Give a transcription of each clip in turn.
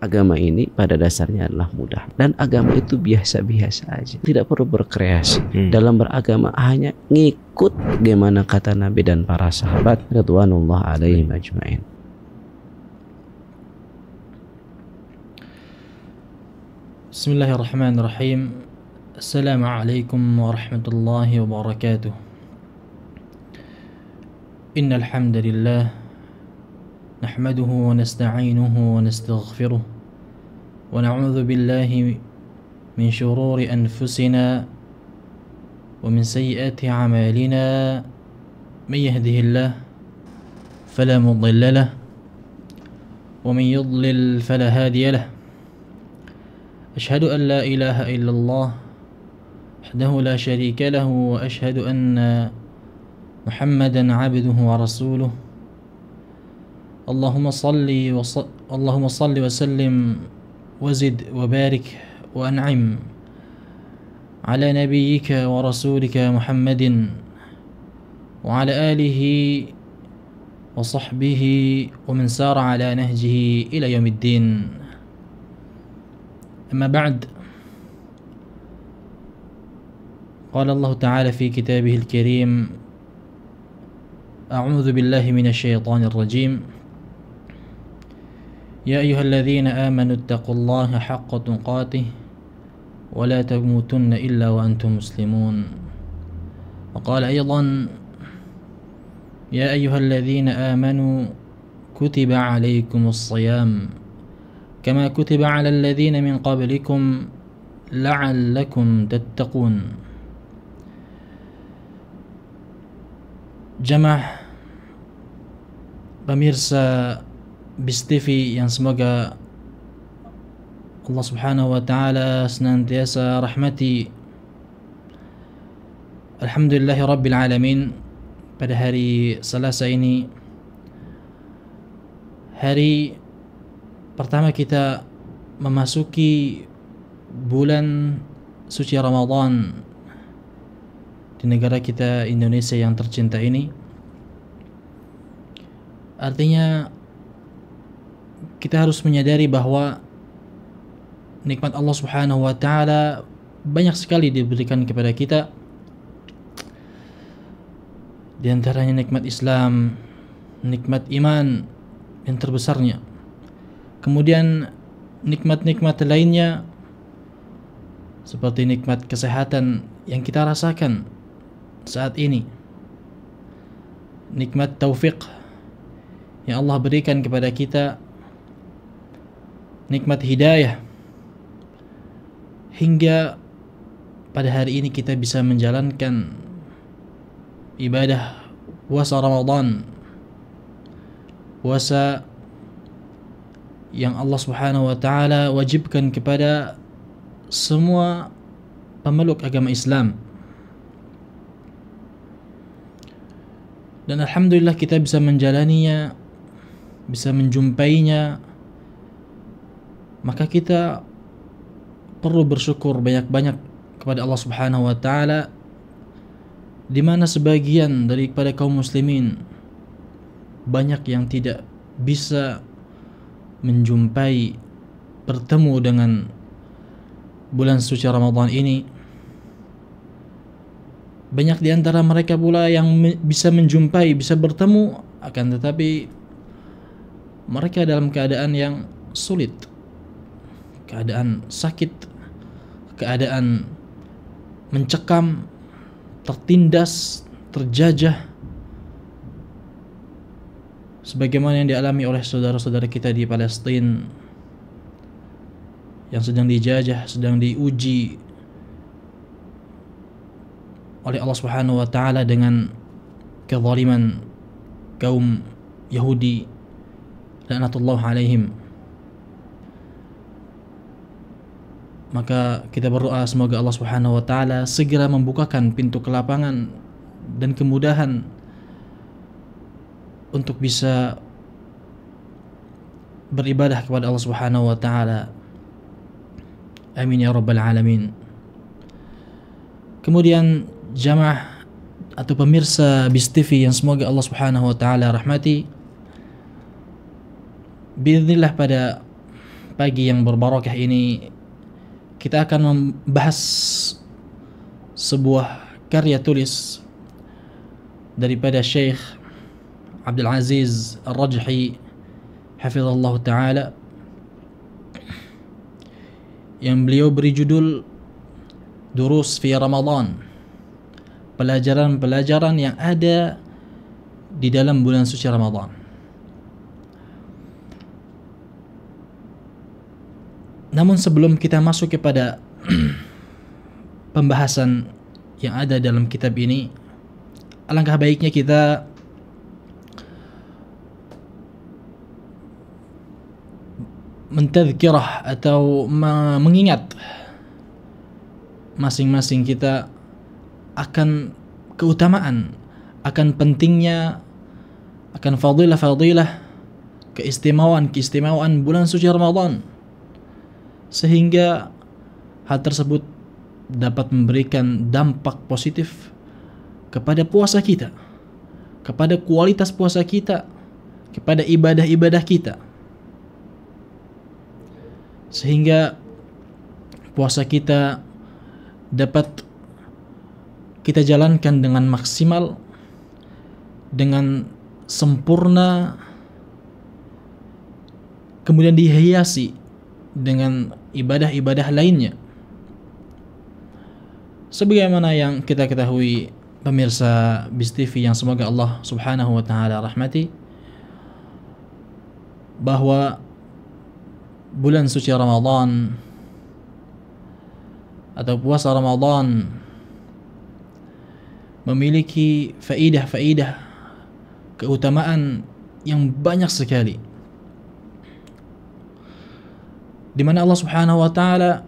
agama ini pada dasarnya adalah mudah, dan agama itu biasa-biasa aja, tidak perlu berkreasi. Dalam beragama hanya ngikut bagaimana kata Nabi dan para sahabat radhiyallahu alaihim ajmain. Bismillahirrahmanirrahim. Assalamualaikum warahmatullahi wabarakatuh. Innal hamdalillah nahmaduhu wa nasta'inuhu wa nastaghfiruh wa na'udzu billahi min shururi anfusina wa min sayyiati a'malina. Man yahdihillahu fala mudilla lahu wa man yudlil fala hadiya lahu. أشهد أن لا إله إلا الله وحده لا شريك له وأشهد أن محمدا عبده ورسوله. اللهم صل وسلم وزد وبارك وأنعم على نبيك ورسولك محمد وعلى آله وصحبه ومن سار على نهجه إلى يوم الدين. أما بعد، قال الله تعالى في كتابه الكريم: أعوذ بالله من الشيطان الرجيم. يا أيها الذين آمنوا اتقوا الله حق تقاته ولا تموتن إلا وأنتم مسلمون. وقال أيضا: يا أيها الذين آمنوا كتب عليكم الصيام كما كتب على الذين من قبلكم لعلكم تتقون. Jamaah pemirsa BIS TV yang semoga Allah Subhanahu wa taala senantiasa rahmati. Alhamdulillahi Rabbil Alamin. Pada hari Selasa ini, hari pertama kita memasuki bulan suci Ramadan di negara kita Indonesia yang tercinta ini. Artinya kita harus menyadari bahwa nikmat Allah Subhanahu wa taala banyak sekali diberikan kepada kita. Di antaranya nikmat Islam, nikmat iman yang terbesarnya. Kemudian nikmat-nikmat lainnya seperti nikmat kesehatan yang kita rasakan saat ini, nikmat taufik yang Allah berikan kepada kita, nikmat hidayah, hingga pada hari ini kita bisa menjalankan ibadah puasa Ramadan, puasa yang Allah Subhanahu wa taala wajibkan kepada semua pemeluk agama Islam. Dan alhamdulillah kita bisa menjalaninya, bisa menjumpainya. Maka kita perlu bersyukur banyak-banyak kepada Allah Subhanahu wa taala, di mana sebagian daripada kaum muslimin banyak yang tidak bisa menjumpai, bertemu dengan bulan suci Ramadan ini. Banyak di antara mereka pula yang bisa menjumpai, bisa bertemu, akan tetapi mereka dalam keadaan yang sulit, keadaan sakit, keadaan mencekam, tertindas, terjajah, sebagaimana yang dialami oleh saudara-saudara kita di Palestina yang sedang dijajah, sedang diuji oleh Allah Subhanahu wa taala dengan kezaliman kaum Yahudi laknatullah alaihim. Maka kita berdoa semoga Allah Subhanahu wa taala segera membukakan pintu kelapangan dan kemudahan untuk bisa beribadah kepada Allah Subhanahu wa taala. Amin ya rabbal alamin. Kemudian jamaah atau pemirsa BIS TV yang semoga Allah Subhanahu wa taala rahmati, biidznillah pada pagi yang berbarakah ini kita akan membahas sebuah karya tulis daripada Syekh Abdul Aziz Ar-Rajhi hafizallahu taala, yang beliau beri judul Durus fi Ramadan, pelajaran-pelajaran yang ada di dalam bulan suci Ramadan. Namun sebelum kita masuk kepada pembahasan yang ada dalam kitab ini, alangkah baiknya kita mentadhkirah atau mengingat masing-masing kita akan keutamaan, akan pentingnya, akan fadilah-fadilah, keistimewaan bulan suci Ramadan, sehingga hal tersebut dapat memberikan dampak positif kepada puasa kita, kepada kualitas puasa kita, kepada ibadah-ibadah kita, sehingga puasa kita dapat kita jalankan dengan maksimal, dengan sempurna, kemudian dihiasi dengan ibadah-ibadah lainnya. Sebagaimana yang kita ketahui, pemirsa BIS TV yang semoga Allah subhanahu wa ta'ala rahmati, bahwa bulan suci Ramadan atau puasa Ramadan memiliki faidah-faidah, keutamaan yang banyak sekali, di mana Allah subhanahu wa ta'ala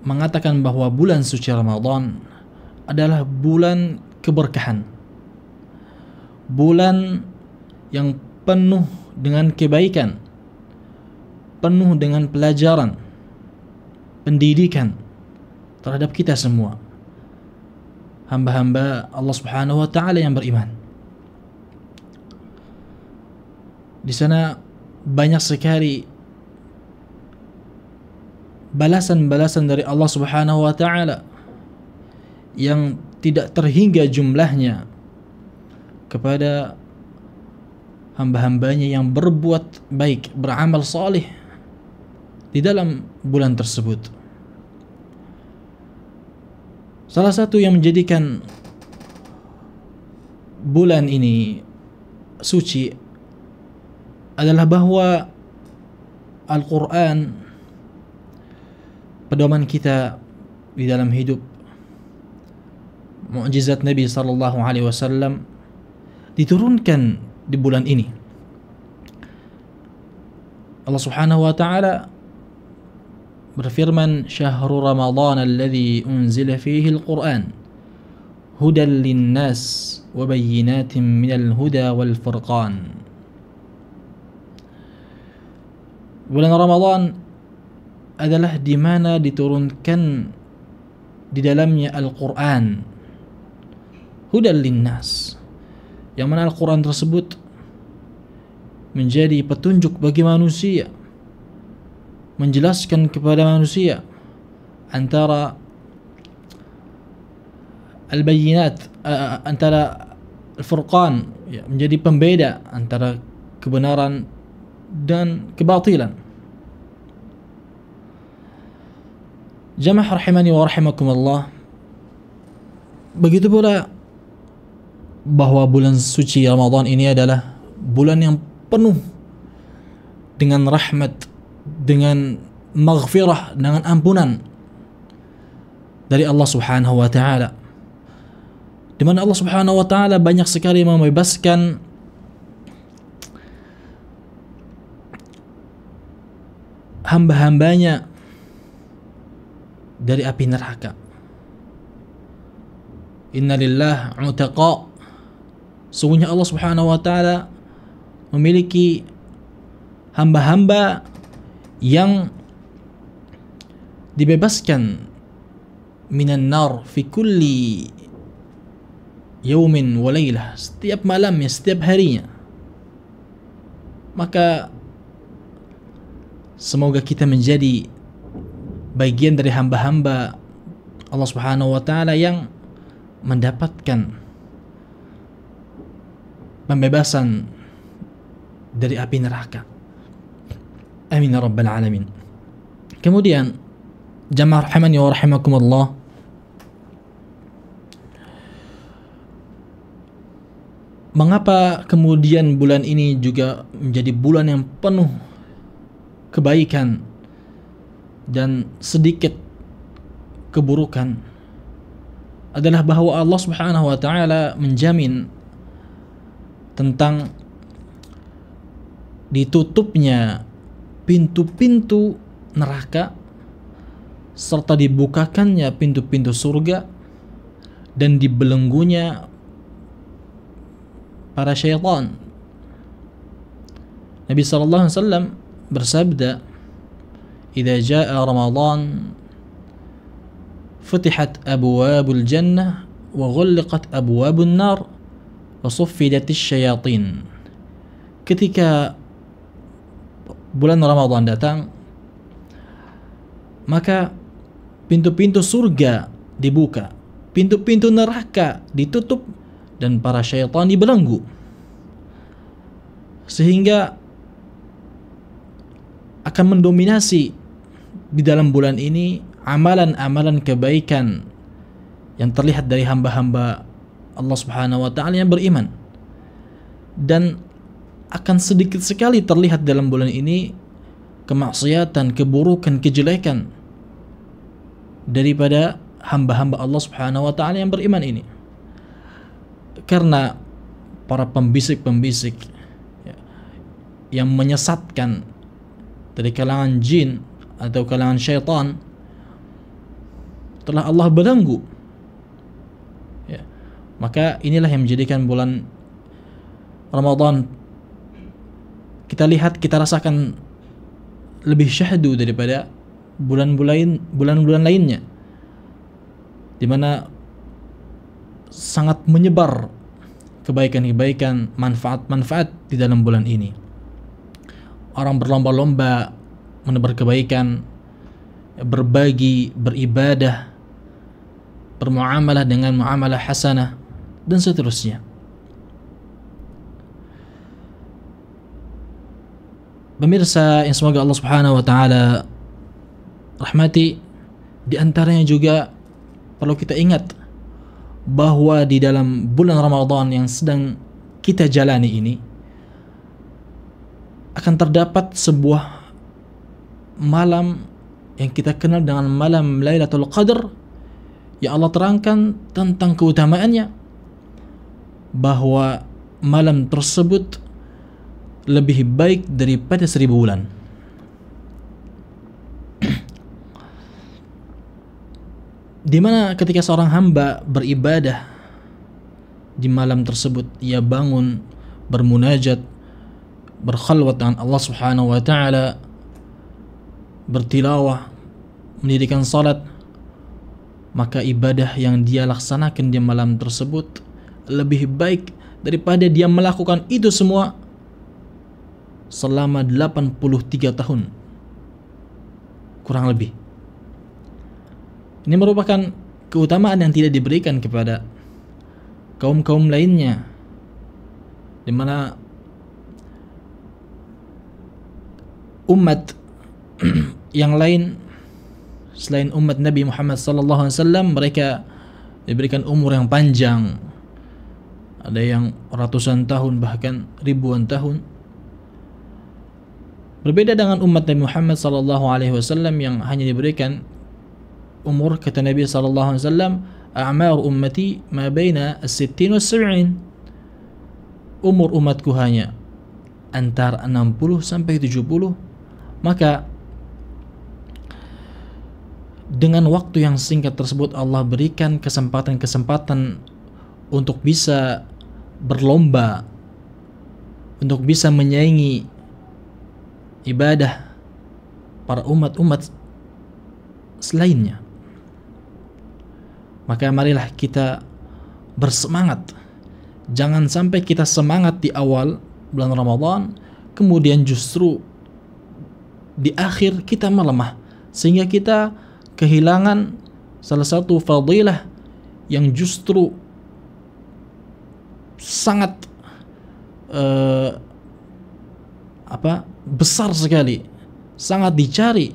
mengatakan bahwa bulan suci Ramadan adalah bulan keberkahan, bulan yang penuh dengan kebaikan, penuh dengan pelajaran, pendidikan terhadap kita semua, hamba-hamba Allah subhanahu wa ta'ala yang beriman. Di sana banyak sekali balasan-balasan dari Allah subhanahu wa ta'ala yang tidak terhingga jumlahnya kepada hamba-hambanya yang berbuat baik, beramal salih di dalam bulan tersebut. Salah satu yang menjadikan bulan ini suci adalah bahwa Al-Quran, pedoman kita di dalam hidup, mukjizat Nabi sallallahu alaihi wasallam diturunkan di bulan ini. Allah subhanahu wa ta'ala berfirman, "Syahrul Ramadan alladzi unzila fihi al-Qur'an hudan lin-nas wa bayyinatin minal huda wal furqan." Bulan Ramadan adalah di mana diturunkan di dalamnya Al-Quran, hudan linnas, yang mana Al-Quran tersebut menjadi petunjuk bagi manusia, menjelaskan kepada manusia antara al-bayyinat, antara al-furqan, ya, menjadi pembeda antara kebenaran dan kebatilan. Jamaah rahimani wa rahimakumullah, begitu pula bahwa bulan suci Ramadan ini adalah bulan yang penuh dengan rahmat, dengan maghfirah, dengan ampunan dari Allah subhanahu wa ta'ala, di mana Allah subhanahu wa ta'ala banyak sekali membebaskan hamba-hambanya dari api neraka. Inna lillah utaqa, sungguhnya Allah subhanahu wa ta'ala memiliki hamba-hamba yang dibebaskan minan nar fi kulli yaumin wa laylah, setiap malamnya, setiap harinya. Maka Semoga kita menjadi bagian dari hamba-hamba Allah Subhanahu wa taala yang mendapatkan pembebasan dari api neraka. Amin ya rabbal alamin. Kemudian jamaah rahimani wa rahimakumullah, mengapa kemudian bulan ini juga menjadi bulan yang penuh kebaikan dan sedikit keburukan? Adalah bahwa Allah Subhanahu wa taala menjamin tentang ditutupnya pintu-pintu neraka serta dibukakannya pintu-pintu surga dan dibelenggunya para syaitan. Nabi sallallahu alaihi wasallam bersabda, "Idza jaa Ramadan futihat abwabul jannah wa ghulqat abwabun nar wa suffidatis syayatin." Ketika bulan Ramadan datang, maka pintu-pintu surga dibuka, pintu-pintu neraka ditutup, dan para syaitan dibelenggu, sehingga akan mendominasi di dalam bulan ini amalan-amalan kebaikan yang terlihat dari hamba-hamba Allah Subhanahu wa taala yang beriman, dan akan sedikit sekali terlihat dalam bulan ini kemaksiatan, keburukan, kejelekan daripada hamba-hamba Allah Subhanahu wa taala yang beriman ini. Karena para pembisik-pembisik yang menyesatkan dari kalangan jin atau kalangan syaitan telah Allah belenggu. Maka inilah yang menjadikan bulan Ramadan kita lihat, kita rasakan lebih syahdu daripada bulan-bulan lainnya, di mana sangat menyebar kebaikan-kebaikan, manfaat-manfaat di dalam bulan ini. Orang berlomba-lomba menebar kebaikan, berbagi, beribadah, bermuamalah dengan muamalah hasanah, dan seterusnya. Pemirsa yang semoga Allah Subhanahu wa taala rahmati, di antaranya juga perlu kita ingat bahwa di dalam bulan Ramadan yang sedang kita jalani ini akan terdapat sebuah malam yang kita kenal dengan malam Lailatul Qadar, yang Allah terangkan tentang keutamaannya, bahwa malam tersebut lebih baik daripada 1000 bulan. Di mana ketika seorang hamba beribadah di malam tersebut, ia bangun bermunajat, berkhalwat dengan Allah Subhanahu wa taala, bertilawah, mendirikan salat, maka ibadah yang dia laksanakan di malam tersebut lebih baik daripada dia melakukan itu semua selama 83 tahun kurang lebih. Ini merupakan keutamaan yang tidak diberikan kepada kaum-kaum lainnya, di mana umat yang lain selain umat Nabi Muhammad sallallahu alaihi wasallam, mereka diberikan umur yang panjang, ada yang ratusan tahun bahkan ribuan tahun. Berbeda dengan umat Nabi Muhammad sallallahu alaihi wasallam yang hanya diberikan umur, kata Nabi sallallahu alaihi wasallam, a'mar ummati ma baina as-sittin was-sab'in. Umur umatku hanya antara 60 sampai 70. Maka dengan waktu yang singkat tersebut Allah berikan kesempatan-kesempatan untuk bisa berlomba, untuk bisa menyaingi ibadah para umat-umat selainnya. Maka marilah kita bersemangat. Jangan sampai kita semangat di awal bulan Ramadan, kemudian justru di akhir kita melemah sehingga kita kehilangan salah satu fadilah yang justru sangat besar sekali, sangat dicari,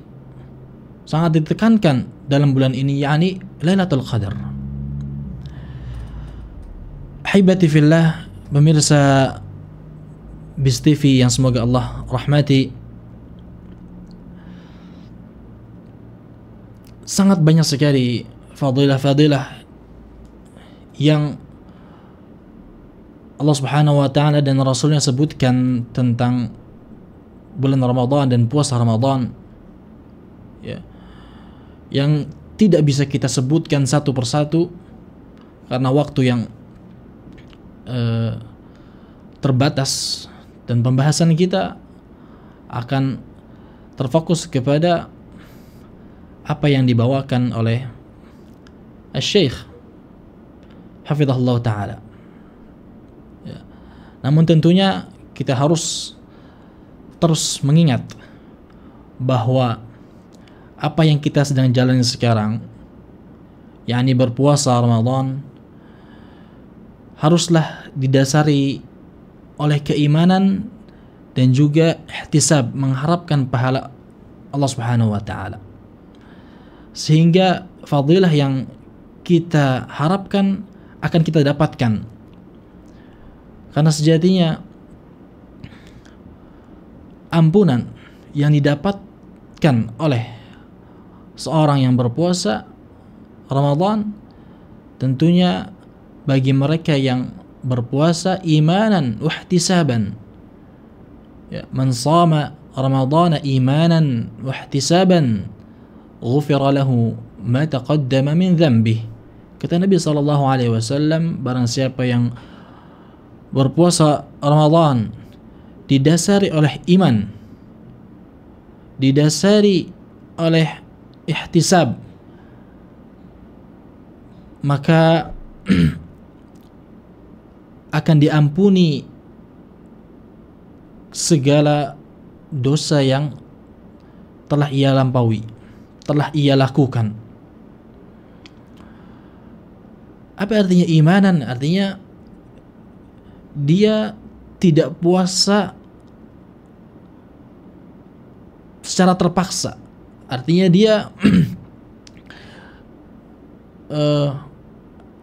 sangat ditekankan dalam bulan ini, yakni Lailatul Qadar. Ahibati fillah, pemirsa BIS TV yang semoga Allah rahmati, sangat banyak sekali fadilah-fadilah yang Allah Subhanahu wa taala dan Rasulnya sebutkan tentang bulan Ramadan dan puasa Ramadan, ya, yang tidak bisa kita sebutkan satu persatu karena waktu yang terbatas, dan pembahasan kita akan terfokus kepada apa yang dibawakan oleh Syekh Hafizahullah Ta'ala. Ya. Namun tentunya kita harus terus mengingat bahwa apa yang kita sedang jalani sekarang, yakni berpuasa Ramadan, haruslah didasari oleh keimanan dan juga ihtisab, mengharapkan pahala Allah Subhanahu wa taala. Sehingga fadilah yang kita harapkan akan kita dapatkan. Karena sejatinya ampunan yang didapatkan oleh seorang yang berpuasa Ramadan tentunya bagi mereka yang berpuasa imanan wa ihtisaban. Ya, man shama Ramadhana imanan wa ihtisaban ghufira lahu ma taqaddama min dhanbih. Kata Nabi SAW, barang siapa yang berpuasa Ramadan didasari oleh iman, didasari oleh ihtisab, maka akan diampuni segala dosa yang telah ia lampaui, telah ia lakukan. Apa artinya imanan? Artinya dia tidak puasa secara terpaksa. Artinya dia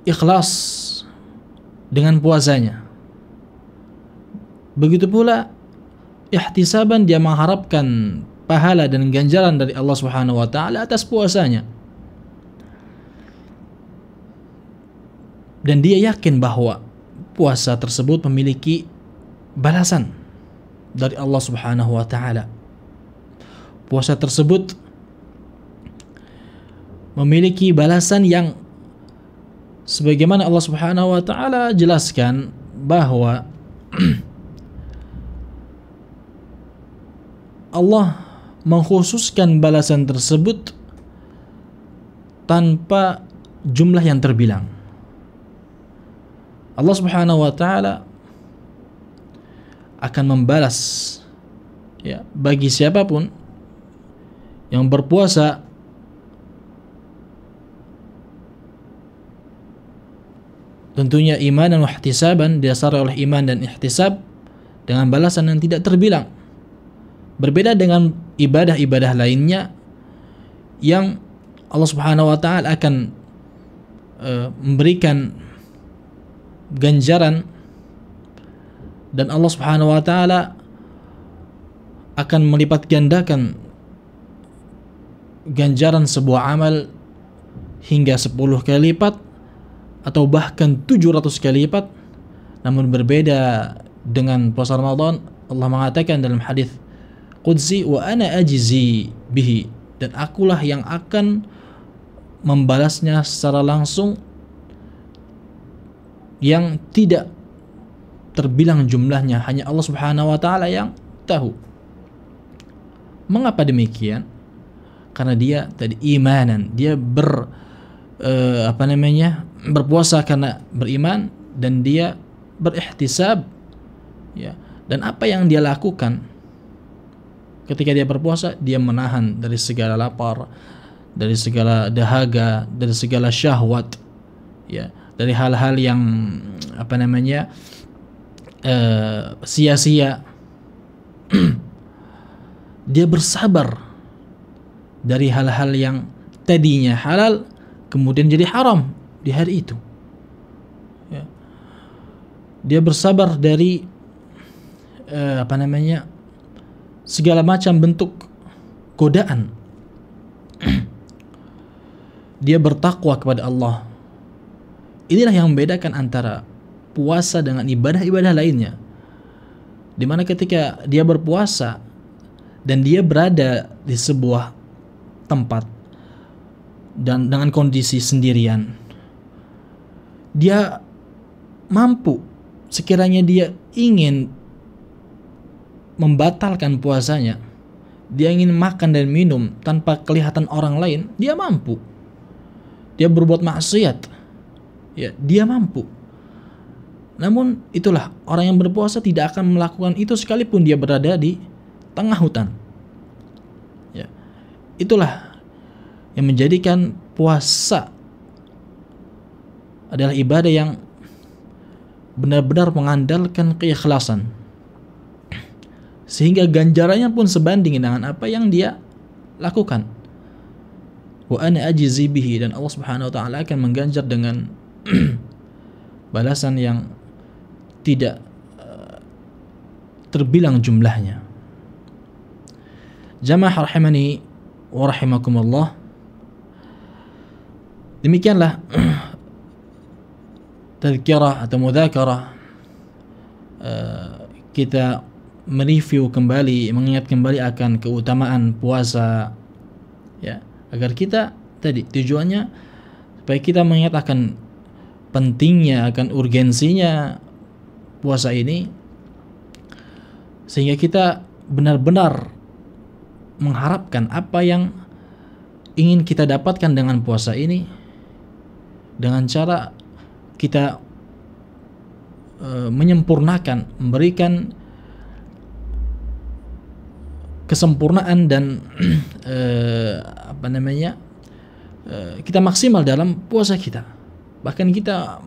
ikhlas dengan puasanya. Begitu pula ihtisaban, dia mengharapkan pahala dan ganjaran dari Allah Subhanahu wa taala atas puasanya. Dan dia yakin bahwa puasa tersebut memiliki balasan dari Allah Subhanahu wa taala. Puasa tersebut memiliki balasan yang sebagaimana Allah Subhanahu wa taala jelaskan bahwa Allah mengkhususkan balasan tersebut tanpa jumlah yang terbilang. Allah Subhanahu wa taala akan membalas, ya, bagi siapapun yang berpuasa tentunya iman dan ihtisaban, didasari oleh iman dan ihtisab dengan balasan yang tidak terbilang. Berbeda dengan ibadah-ibadah lainnya yang Allah Subhanahu wa taala akan memberikan ganjaran, dan Allah Subhanahu wa taala akan melipat gandakan ganjaran sebuah amal hingga 10 kali lipat atau bahkan 700 kali lipat. Namun berbeda dengan puasa Ramadan, Allah mengatakan dalam hadis qudsi, wa ana ajzi bihi, dan akulah yang akan membalasnya secara langsung yang tidak terbilang jumlahnya, hanya Allah Subhanahu wa taala yang tahu. Mengapa demikian? Karena dia tadi imanan, dia berpuasa karena beriman, dan dia berihtisab, ya, dan apa yang dia lakukan ketika dia berpuasa, dia menahan dari segala lapar, dari segala dahaga, dari segala syahwat, ya, dari hal-hal yang sia-sia. Dia bersabar dari hal-hal yang tadinya halal kemudian jadi haram di hari itu. Ya. Dia bersabar dari segala macam bentuk godaan. Dia bertakwa kepada Allah. Inilah yang membedakan antara puasa dengan ibadah-ibadah lainnya. Dimana ketika dia berpuasa dan dia berada di sebuah tempat dan dengan kondisi sendirian, dia mampu sekiranya dia ingin membatalkan puasanya, dia ingin makan dan minum tanpa kelihatan orang lain, dia mampu. Dia berbuat maksiat, ya, dia mampu. Namun itulah, orang yang berpuasa tidak akan melakukan itu sekalipun dia berada di tengah hutan. Ya. Itulah yang menjadikan puasa adalah ibadah yang benar-benar mengandalkan keikhlasan, sehingga ganjarannya pun sebanding dengan apa yang dia lakukan. Wa ana ajzi bihi, dan Allah Subhanahu wa taala akan mengganjar dengan balasan yang tidak terbilang jumlahnya. Jamaah rahimani wa rahimakumullah. Demikianlah tadhkirah atau mudzakarah, kita mereview kembali, mengingat kembali akan keutamaan puasa, ya, agar kita tadi tujuannya supaya kita mengingat akan pentingnya, akan urgensinya puasa ini, sehingga kita benar-benar mengharapkan apa yang ingin kita dapatkan dengan puasa ini, dengan cara kita menyempurnakan, memberikan kesempurnaan dan kita maksimal dalam puasa kita. Bahkan kita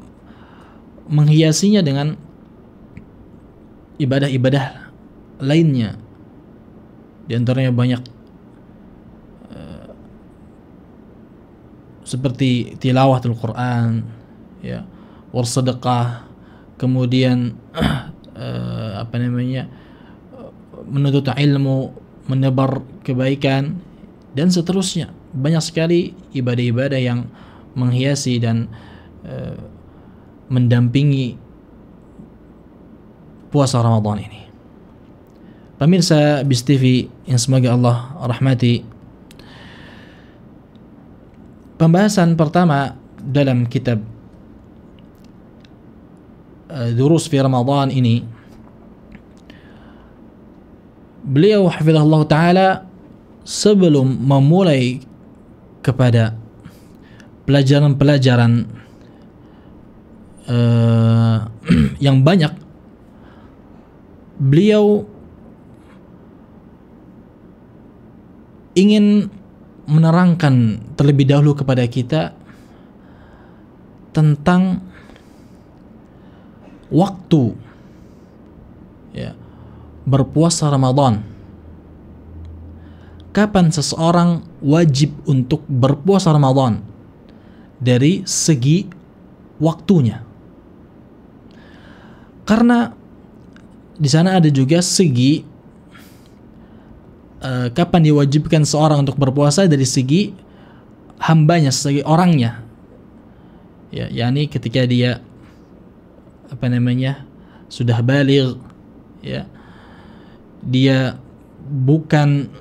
menghiasinya dengan ibadah-ibadah lainnya. Di antaranya banyak seperti tilawatul Quran, ya, warsedekah, kemudian menuntut ilmu, menebar kebaikan, dan seterusnya. Banyak sekali ibadah-ibadah yang menghiasi dan mendampingi puasa Ramadan ini. Pemirsa BIS TV yang semoga Allah rahmati, pembahasan pertama dalam kitab Durus fi Ramadan ini, beliau hafizahullah ta'ala sebelum memulai kepada pelajaran-pelajaran yang banyak, beliau ingin menerangkan terlebih dahulu kepada kita tentang waktu, ya, berpuasa Ramadan. Kapan seseorang wajib untuk berpuasa Ramadan dari segi waktunya? Karena di sana ada juga segi kapan diwajibkan seorang untuk berpuasa dari segi hambanya, segi orangnya, ya, yakni ketika dia sudah baligh, ya, dia bukan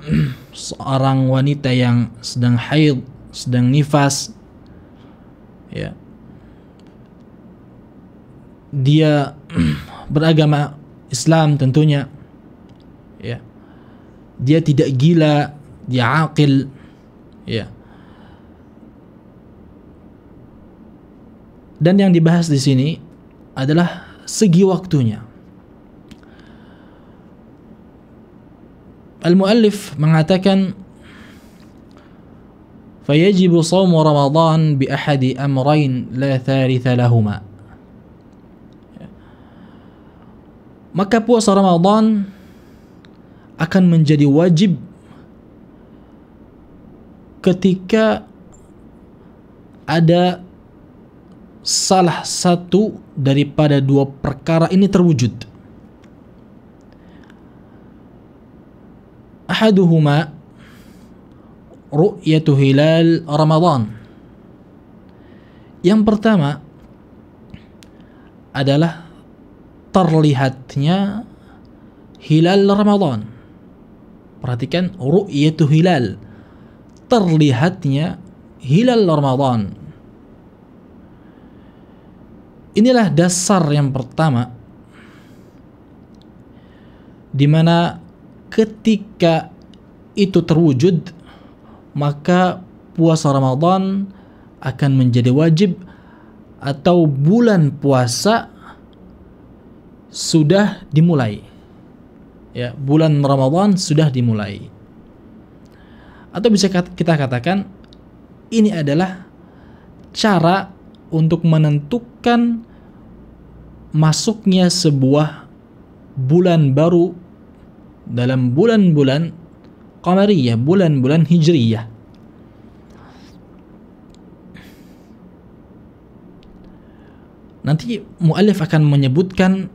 seorang wanita yang sedang haid, sedang nifas, ya, dia beragama Islam tentunya, ya, dia tidak gila, dia aqil, ya. Dan yang dibahas di sini adalah segi waktunya. Al-muallif mengatakan fayajibu shaumu Ramadan bi ahadi amrayn la thalitha lahuma. Maka puasa Ramadan akan menjadi wajib ketika ada salah satu daripada dua perkara ini terwujud. Ahaduhuma ru'yatu hilal Ramadan. Yang pertama adalah terlihatnya hilal Ramadan. Perhatikan, ru'yatu hilal, terlihatnya hilal Ramadan. Inilah dasar yang pertama, di mana ketika itu terwujud, maka puasa Ramadan akan menjadi wajib, atau bulan puasa sudah dimulai. Ya, bulan Ramadan sudah dimulai. Atau bisa kita katakan ini adalah cara untuk menentukan masuknya sebuah bulan baru dalam bulan-bulan qamariyah, bulan-bulan hijriyah. Nanti muallif akan menyebutkan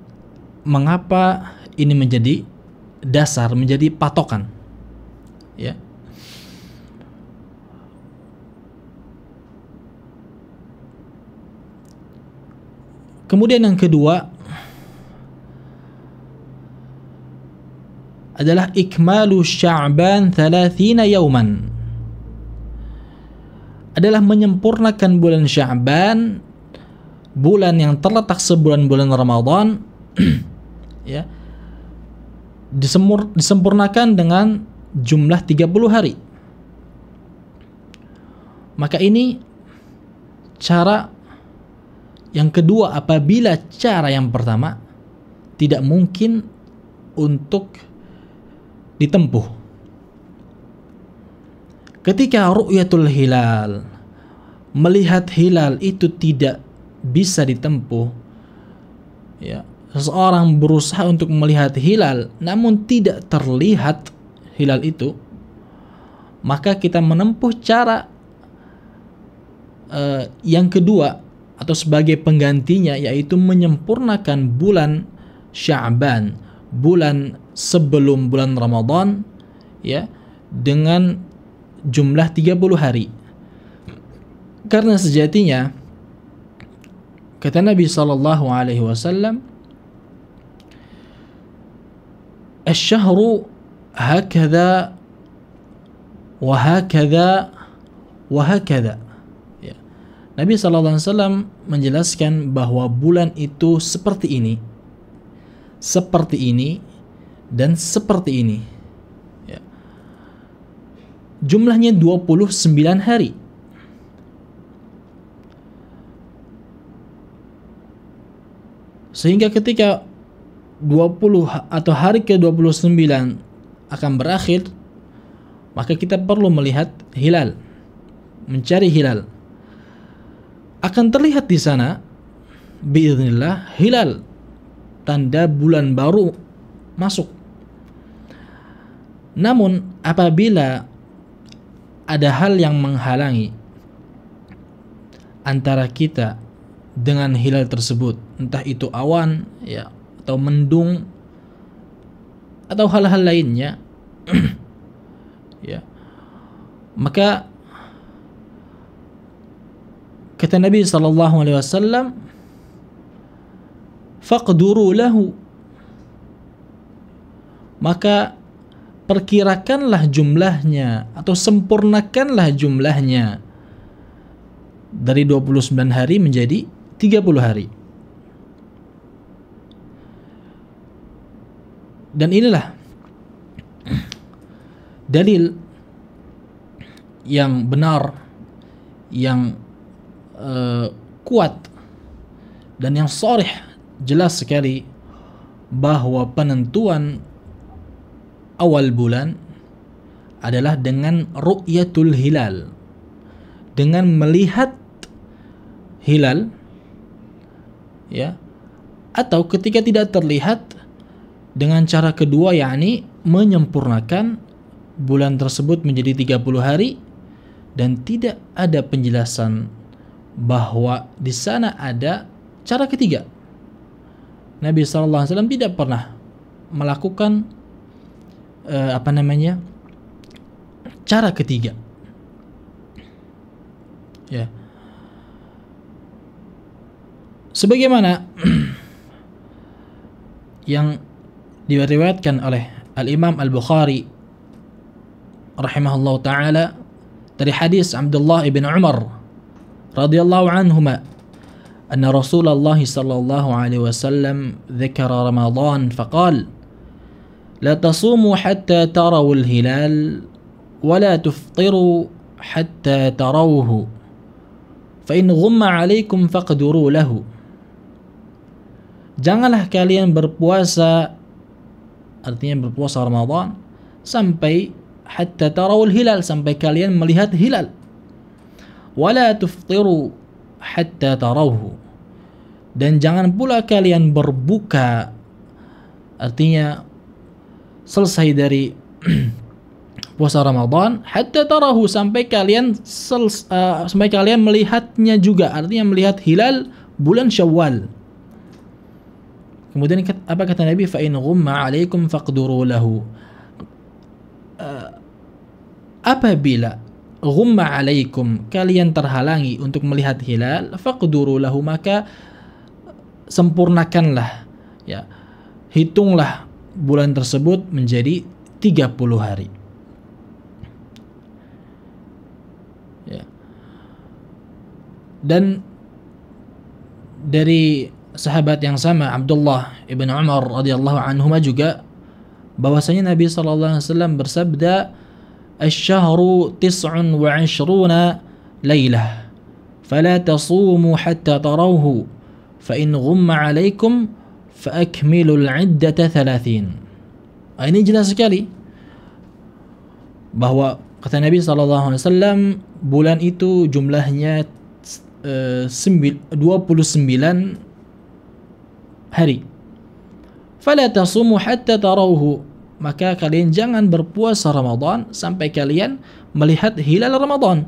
mengapa ini menjadi dasar, menjadi patokan. Ya. Kemudian yang kedua adalah ikmalu Sya'ban 30 yauman. Adalah menyempurnakan bulan Sya'ban, bulan yang terletak sebulan bulan Ramadan, ya, disempurnakan dengan jumlah 30 hari. Maka ini cara yang kedua, apabila cara yang pertama tidak mungkin untuk ditempuh. Ketika ru'yatul hilal, melihat hilal itu tidak bisa ditempuh, ya, seseorang berusaha untuk melihat hilal namun tidak terlihat hilal itu, maka kita menempuh cara yang kedua atau sebagai penggantinya, yaitu menyempurnakan bulan Sya'ban, bulan sebelum bulan Ramadan, ya, dengan jumlah 30 hari. Karena sejatinya kata Nabi sallallahu alaihi wasallam, "Asy-syahru hakadha wa hakadha wa hakadha." Ya. Nabi sallallahu alaihi wasallam menjelaskan bahwa bulan itu seperti ini, dan seperti ini. Ya. Jumlahnya 29 hari. Sehingga ketika 20 atau hari ke-29 akan berakhir, maka kita perlu melihat hilal, mencari hilal. Akan terlihat di sana biiznillah hilal, tanda bulan baru masuk. Namun apabila ada hal yang menghalangi antara kita dengan hilal tersebut, entah itu awan, ya, atau mendung, atau hal-hal lainnya, ya, maka kata Nabi sallallahu alaihi wasallam, faqduru lahu, maka perkirakanlah jumlahnya atau sempurnakanlah jumlahnya dari 29 hari menjadi 30 hari. Dan inilah dalil yang benar, yang kuat dan yang sharih, jelas sekali bahwa penentuan awal bulan adalah dengan ru'yatul hilal, dengan melihat hilal, ya, atau ketika tidak terlihat dengan cara kedua, yakni menyempurnakan bulan tersebut menjadi 30 hari, dan tidak ada penjelasan bahwa di sana ada cara ketiga. Nabi SAW tidak pernah melakukan cara ketiga. Ya. Sebagaimana yang diriwayatkan oleh Al-Imam Al-Bukhari rahimahullah ta'ala dari hadis Abdullah ibn Umar radhiyallahu anhuma anna Rasulullah sallallahu alaihi wasallam dzakara Ramadan faqala la tasumu hatta tarawu al-hilal wa la tuftiru hatta tarawuhu fa in ghumma 'alaikum faqduru lahu. Janganlah kalian berpuasa, artinya berpuasa Ramadan, sampai hatta tarawul hilal, sampai kalian melihat hilal. Wala tuftiru hatta tarawhu, dan jangan pula kalian berbuka, artinya selesai dari puasa Ramadan, hatta tarahu, sampai kalian melihatnya juga, artinya melihat hilal bulan Syawal. Kemudian apa kata Nabi? Fa in ghumma 'alaikum faqduru lahu. Apabila ghumma 'alaikum, kalian terhalangi untuk melihat hilal, faqduru lahu, maka sempurnakanlah, ya, hitunglah bulan tersebut menjadi 30 hari. Ya. Dan dari sahabat yang sama, Abdullah ibn Umar radhiyallahu anhuma juga, bahwasanya Nabi sallallahu alaihi wasallam bersabda, "Asy-syahru 29 lailah, fala tasumu hatta tarawhu, fa in ghumma 'alaikum fa akmilul 'iddata 30." Ini jelas sekali bahwa kata Nabi sallallahu alaihi wasallam, bulan itu jumlahnya 29 hari. Fala tasumu hatta tarawhu, maka kalian jangan berpuasa Ramadan sampai kalian melihat hilal Ramadan.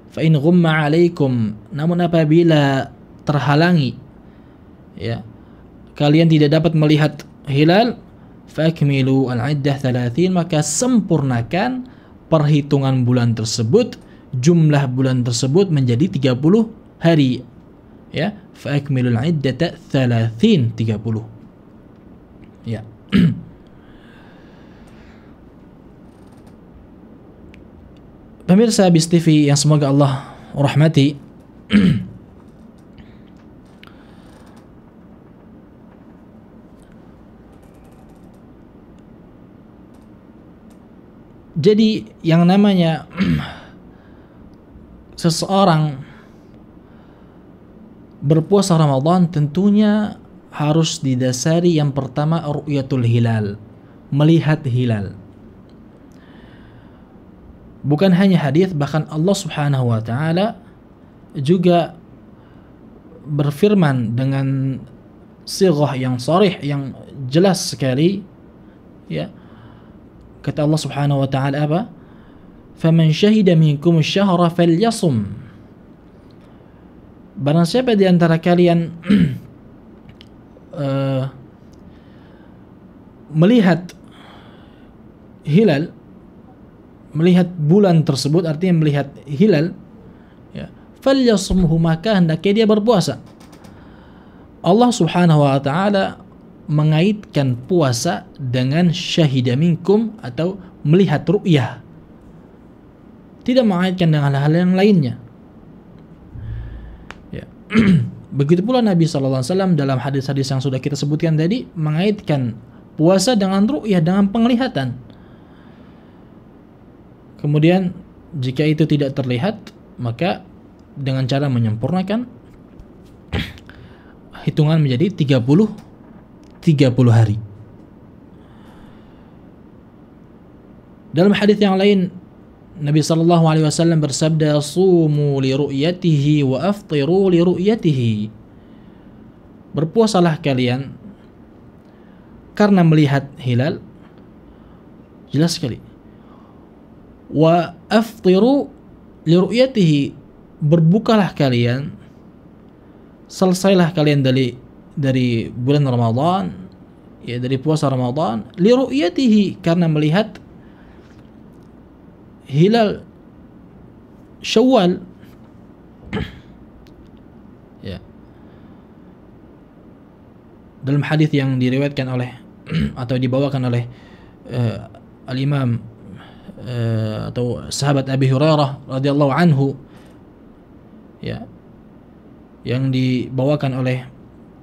Fa in ghumma 'alaikum, namun apabila terhalangi, ya, kalian tidak dapat melihat hilal, fakmilu al-'iddah 30, maka sempurnakan perhitungan bulan tersebut, jumlah bulan tersebut menjadi 30 hari. Ya, fa'akmilul 'iddata 30. Ya. Pemirsa BIS TV yang semoga Allah rahmati, jadi yang namanya seseorang berpuasa Ramadan tentunya harus didasari yang pertama ru'yatul hilal, melihat hilal. Bukan hanya hadis, bahkan Allah Subhanahu wa taala juga berfirman dengan sighah yang sharih, yang jelas sekali, ya. Kata Allah Subhanahu wa taala apa? "Faman syahida minkum asy-syahra falyasum." Barang siapa di antara kalian melihat hilal, melihat bulan tersebut, artinya melihat hilal, ya, falyasumhu, maka hendaknya dia berpuasa. Allah Subhanahu wa taala mengaitkan puasa dengan syahida minkum atau melihat ru'yah, tidak mengaitkan dengan hal-hal yang lainnya. Begitu pula Nabi SAW dalam hadis-hadis yang sudah kita sebutkan tadi mengaitkan puasa dengan ru'yah, dengan penglihatan. Kemudian jika itu tidak terlihat, maka dengan cara menyempurnakan hitungan menjadi 30 hari. Dalam hadis yang lain Nabi sallallahu alaihi wasallam bersabda, "Sumu li ru'yatihi wa aftiru li ru'yatihi." Berpuasalah kalian karena melihat hilal, jelas sekali. Wa aftiru li ru'yatihi, berbukalah kalian, selesailah kalian dari bulan Ramadan, ya, dari puasa Ramadan, li ru'yatihi, karena melihat hilal Syawal. Ya. Dalam hadis yang diriwayatkan oleh atau dibawakan oleh al-Imam atau sahabat Abi Hurairah radhiyallahu anhu, ya, yang dibawakan oleh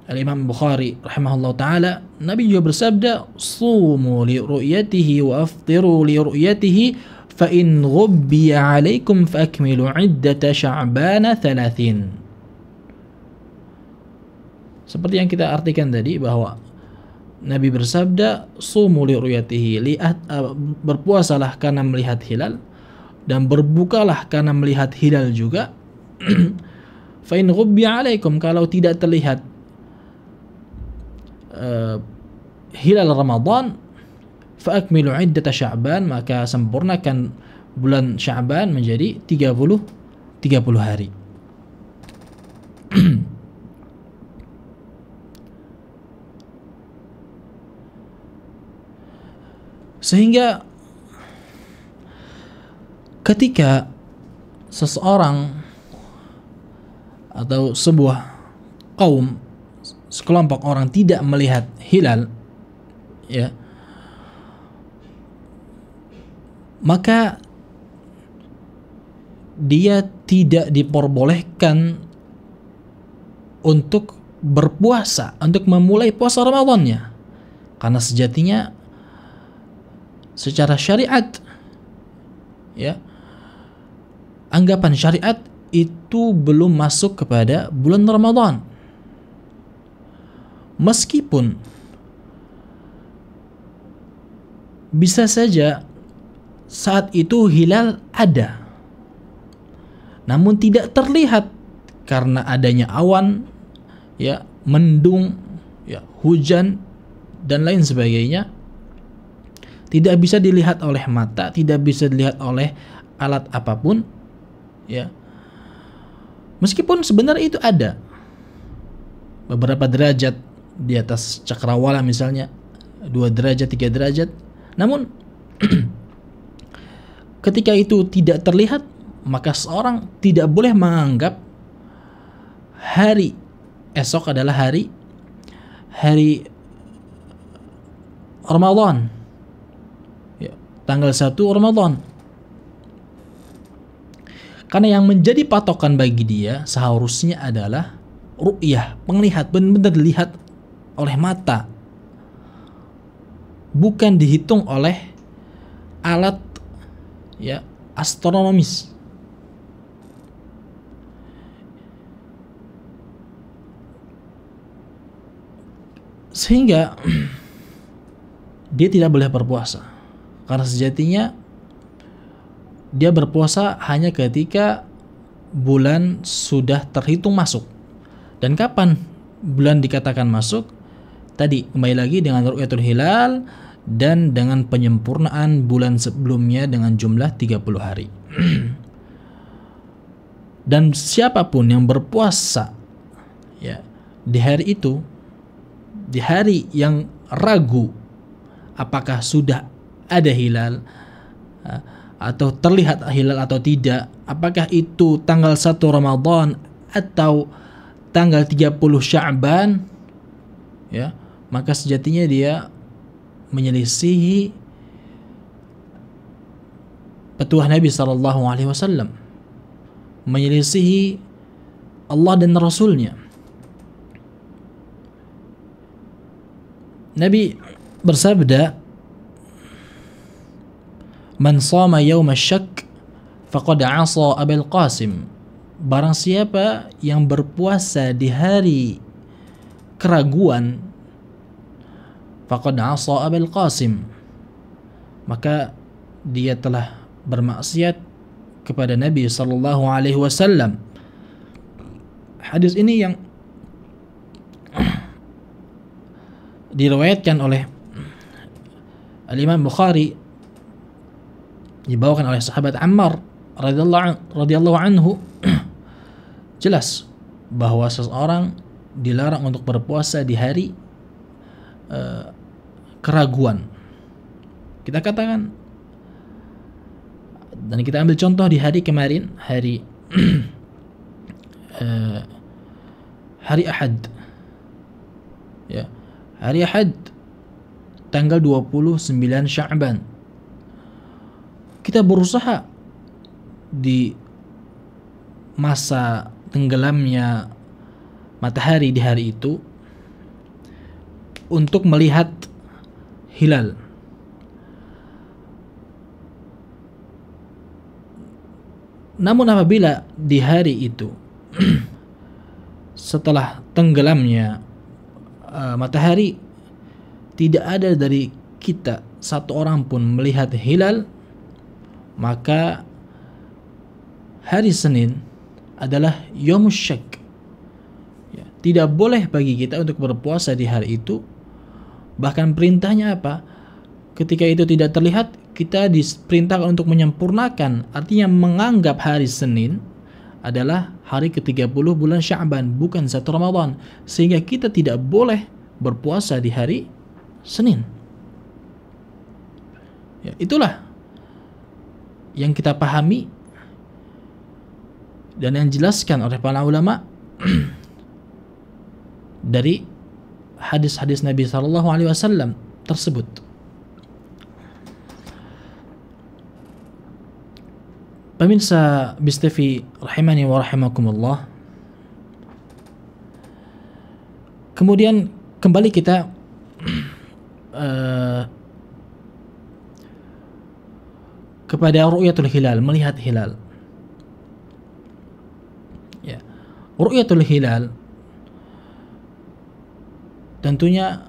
al-Imam Bukhari rahimahullah taala, Nabi juga bersabda, "Sumu li ru'yatihi wa aftiru li ru'yatihi, fa in ghubbiya 'alaikum fa akmilu 'iddata Sya'bana 30." Seperti yang kita artikan tadi, bahwa Nabi bersabda, "Sumu li ru'yatihi", berpuasalah karena melihat hilal, dan berbukalah karena melihat hilal juga. Fa in ghubbiya 'alaikum, kalau tidak terlihat hilal Ramadan, fa akmilu 'iddata Sya'ban, maka sempurnakan bulan Sya'ban menjadi 30 hari. Sehingga ketika seseorang atau sebuah kaum, sekelompok orang tidak melihat hilal, ya, maka dia tidak diperbolehkan untuk berpuasa, untuk memulai puasa Ramadannya, karena sejatinya secara syariat, ya, anggapan syariat itu belum masuk kepada bulan Ramadan, meskipun bisa saja saat itu hilal ada, namun tidak terlihat karena adanya awan, ya, mendung, ya, hujan dan lain sebagainya. Tidak bisa dilihat oleh mata, tidak bisa dilihat oleh alat apapun, ya. Meskipun sebenarnya itu ada beberapa derajat di atas cakrawala, misalnya 2 derajat, 3 derajat, namun ketika itu tidak terlihat, maka seorang tidak boleh menganggap hari esok adalah hari Ramadan, ya, tanggal 1 Ramadan. Karena yang menjadi patokan bagi dia seharusnya adalah ru'yah, penglihat, benar-benar dilihat oleh mata, bukan dihitung oleh alat, ya, astronomis. Sehingga dia tidak boleh berpuasa, karena sejatinya dia berpuasa hanya ketika bulan sudah terhitung masuk. Dan kapan bulan dikatakan masuk? Tadi kembali lagi dengan ru'yatul hilal dan dengan penyempurnaan bulan sebelumnya dengan jumlah 30 hari. Dan siapapun yang berpuasa, ya, di hari itu, di hari yang ragu apakah sudah ada hilal atau terlihat hilal atau tidak, apakah itu tanggal 1 Ramadan atau tanggal 30 Sya'ban, ya, maka sejatinya dia menyelisihi petuah Nabi SAW, menyelisihi Allah dan Rasulnya. Nabi bersabda, "Man shama yawma syak faqad 'asa Abul Qasim." Barang siapa yang berpuasa di hari keraguan, faqad 'asa Abul Qasim, maka dia telah bermaksiat kepada Nabi sallallahu alaihi wasallam. Hadis ini yang diriwayatkan oleh Al-Imam Bukhari, dibawakan oleh sahabat Ammar radhiyallahu anhu, jelas bahwa seseorang dilarang untuk berpuasa di hari keraguan. Kita katakan, dan kita ambil contoh di hari kemarin, hari hari Ahad, ya, hari Ahad tanggal 29 Sya'ban. Kita berusaha di masa tenggelamnya matahari di hari itu untuk melihat hilal. Namun apabila di hari itu setelah tenggelamnya matahari tidak ada dari kita satu orang pun melihat hilal, maka hari Senin adalah Yaumus Syak. Ya, tidak boleh bagi kita untuk berpuasa di hari itu. Bahkan perintahnya apa? Ketika itu tidak terlihat, kita diperintahkan untuk menyempurnakan, artinya menganggap hari Senin adalah hari ke-30 bulan Sya'ban, bukan 1 Ramadan, sehingga kita tidak boleh berpuasa di hari Senin. Ya, itulah yang kita pahami dan yang dijelaskan oleh para ulama dari hadis-hadis Nabi sallallahu alaihi wasallam tersebut. Pemirsa BIS TV rahimani wa rahimakumullah. Kemudian kembali kita kepada ru'yatul hilal, melihat hilal. Ya. Ru'yatul hilal tentunya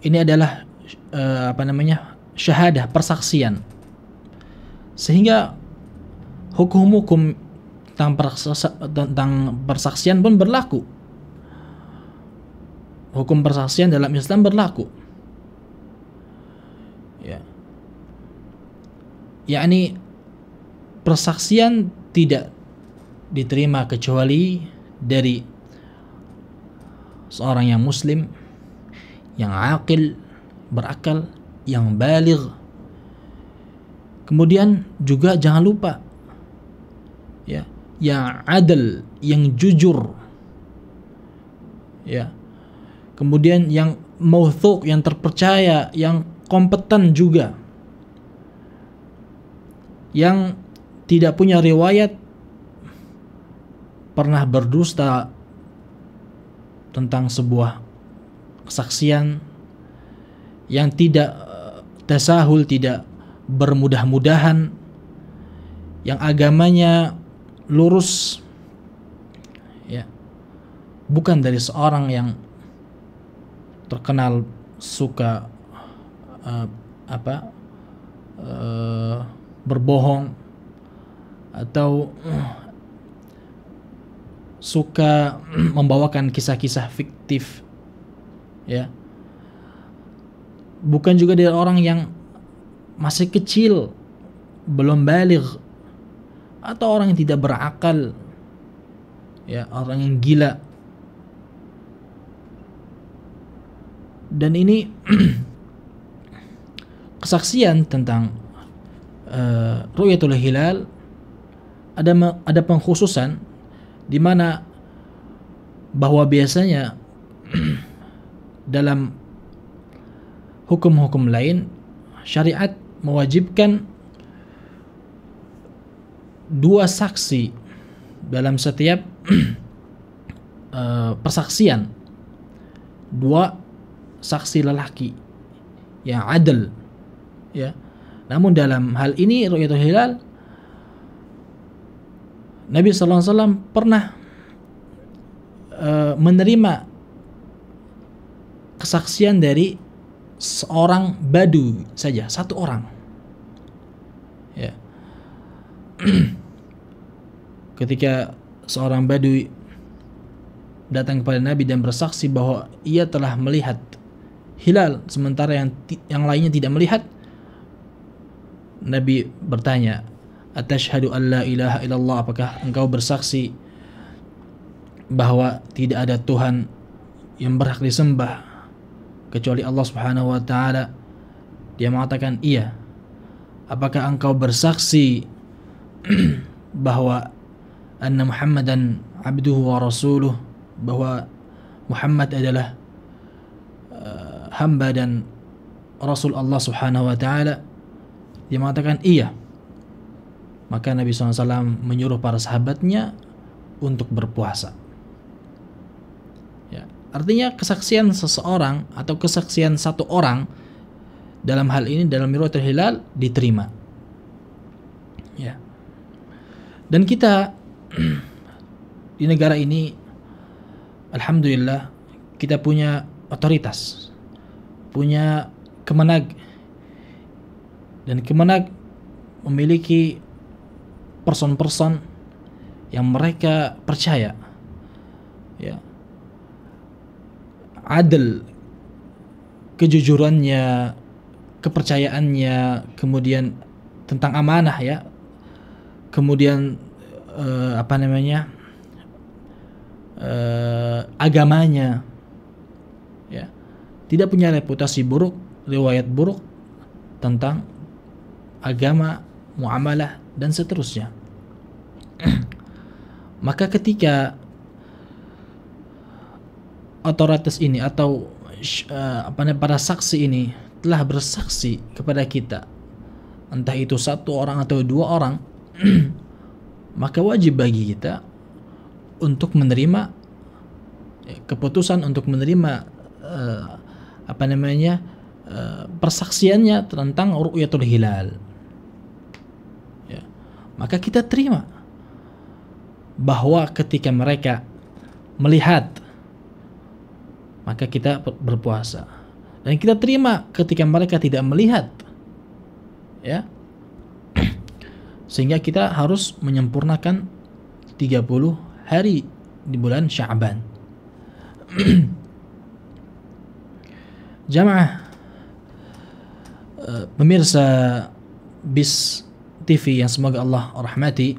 ini adalah syahadah, persaksian, sehingga hukum-hukum tentang persaksian pun berlaku. Hukum persaksian dalam Islam berlaku, ya, yakni persaksian tidak diterima kecuali dari seorang yang muslim, yang aqil, berakal, yang baligh. Kemudian juga jangan lupa, ya, yang adil, yang jujur, ya. Kemudian yang mauthuk, yang terpercaya, yang kompeten juga, yang tidak punya riwayat pernah berdusta tentang sebuah kesaksian, yang tidak tasahul, tidak bermudah-mudahan, yang agamanya lurus, ya, bukan dari seorang yang terkenal suka berbohong atau suka membawakan kisah-kisah fiktif, ya. Bukan juga dari orang yang masih kecil, belum baligh, atau orang yang tidak berakal, ya, orang yang gila. Dan ini kesaksian tentang ru'yatul hilal ada pengkhususan di mana bahwa biasanya dalam hukum-hukum lain syariat mewajibkan 2 saksi dalam setiap persaksian, 2 saksi lelaki yang adil, ya. Namun dalam hal ini ru'yatul hilal, Nabi sallallahu alaihi wasallam pernah menerima kesaksian dari seorang Badu saja, satu orang. Ya. Ketika seorang Badui datang kepada Nabi dan bersaksi bahwa ia telah melihat hilal sementara yang lainnya tidak melihat, Nabi bertanya, "Atashhadu an la ilaha illallah?" Apakah engkau bersaksi bahwa tidak ada Tuhan yang berhak disembah kecuali Allah Subhanahu wa taala? Dia mengatakan, "Iya." "Apakah engkau bersaksi bahwa anna Muhammadan abduhu wa rasuluh?" Bahwa Muhammad adalah hamba dan Rasul Allah Subhanahu wa taala? Dia mengatakan iya. Maka Nabi SAW menyuruh para sahabatnya untuk berpuasa. Ya, artinya kesaksian seseorang atau kesaksian satu orang dalam hal ini dalam Ru'yatul Hilal diterima. Ya. Dan kita di negara ini alhamdulillah kita punya otoritas, punya Kemenag, dan Kemenag memiliki person-person yang mereka percaya, ya, adil, kejujurannya, kepercayaannya, kemudian tentang amanah, ya, kemudian agamanya, ya, tidak punya reputasi buruk, riwayat buruk tentang agama, muamalah dan seterusnya. Maka ketika otoritas ini atau para saksi ini telah bersaksi kepada kita, entah itu satu orang atau dua orang, maka wajib bagi kita untuk menerima keputusan, untuk menerima persaksiannya tentang Ru'yatul Hilal. Ya. Maka kita terima bahwa ketika mereka melihat, maka kita berpuasa. Dan kita terima ketika mereka tidak melihat, ya. Sehingga kita harus menyempurnakan 30 hari di bulan Sya'ban. Jamaah pemirsa BIS TV yang semoga Allah rahmati,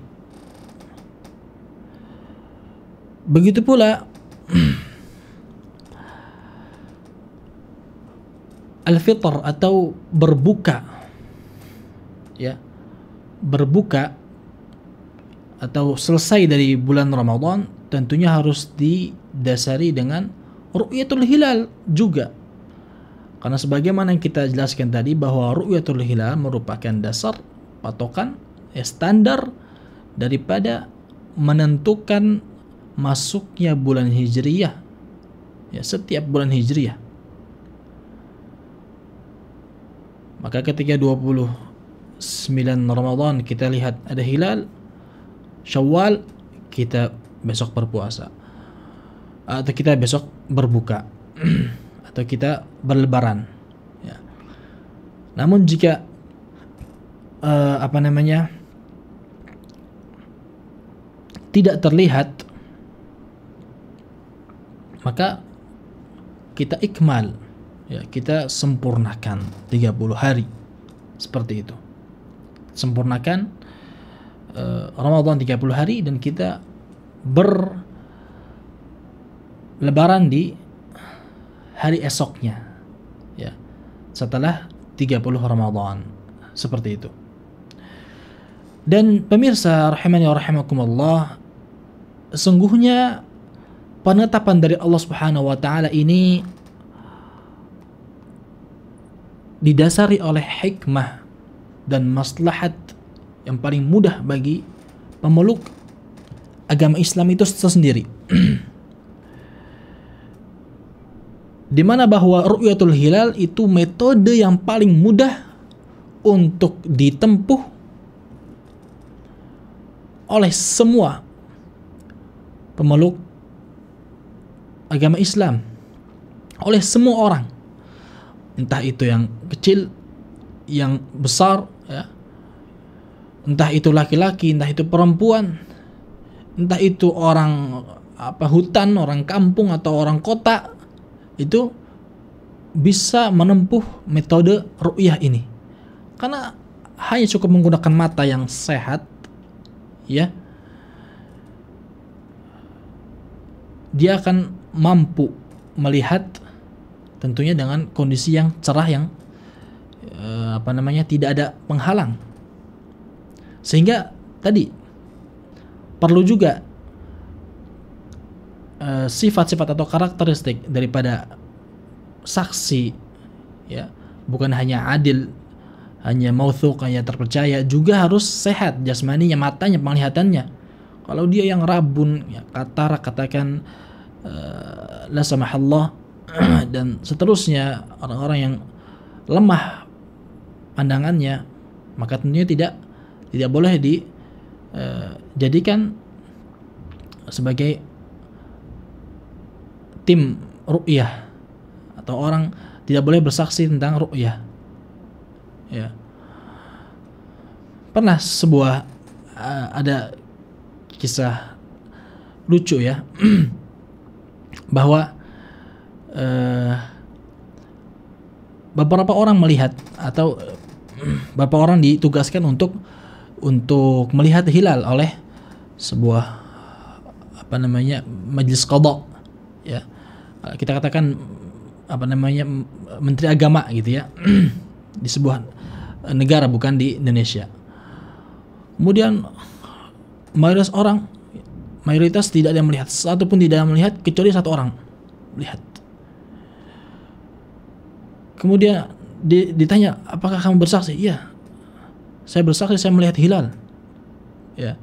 begitu pula al-fitr atau berbuka, ya, berbuka atau selesai dari bulan Ramadan tentunya harus didasari dengan Ru'yatul Hilal juga. Karena sebagaimana yang kita jelaskan tadi bahwa Ru'yatul Hilal merupakan dasar patokan, standar daripada menentukan masuknya bulan Hijriyah, ya, setiap bulan Hijriyah. Maka ketika 29 Ramadan kita lihat ada hilal, Syawal kita besok berpuasa, atau kita besok berbuka atau kita berlebaran, ya. Namun jika tidak terlihat, maka kita ikmal, ya, kita sempurnakan 30 hari seperti itu. Sempurnakan Ramadan 30 hari dan kita berlebaran di hari esoknya, ya, setelah 30 Ramadan, seperti itu. Dan pemirsa rahimani wa rahimakumullah, sesungguhnya penetapan dari Allah Subhanahu wa taala ini didasari oleh hikmah dan maslahat yang paling mudah bagi pemeluk agama Islam itu sendiri. Di mana bahwa Ru'yatul Hilal itu metode yang paling mudah untuk ditempuh oleh semua pemeluk agama Islam, oleh semua orang. entah itu yang kecil, yang besar, ya, entah itu laki-laki, entah itu perempuan, entah itu orang hutan, orang kampung atau orang kota, itu bisa menempuh metode ru'yah ini. Karena hanya cukup menggunakan mata yang sehat, ya, dia akan mampu melihat tentunya dengan kondisi yang cerah, yang tidak ada penghalang. Sehingga tadi perlu juga sifat-sifat atau karakteristik daripada saksi, ya, bukan hanya adil, hanya mauthuq, hanya terpercaya, juga harus sehat jasmaninya, matanya, penglihatannya. Kalau dia yang rabun, ya, katarak, katakan la samahallah dan seterusnya, orang-orang yang lemah pandangannya, maka tentunya tidak boleh dijadikan sebagai tim ru'yah, atau orang tidak boleh bersaksi tentang ru'yah, ya. Pernah ada kisah lucu, ya, bahwa beberapa orang melihat, atau beberapa orang ditugaskan untuk melihat hilal oleh sebuah majelis qadha, ya, kita katakan menteri agama gitu, ya, di sebuah negara, bukan di Indonesia. Kemudian mayoritas tidak ada yang melihat, satu pun tidak melihat, kecuali satu orang melihat. Kemudian ditanya, apakah kamu bersaksi? Iya, saya bersaksi, saya melihat hilal, ya,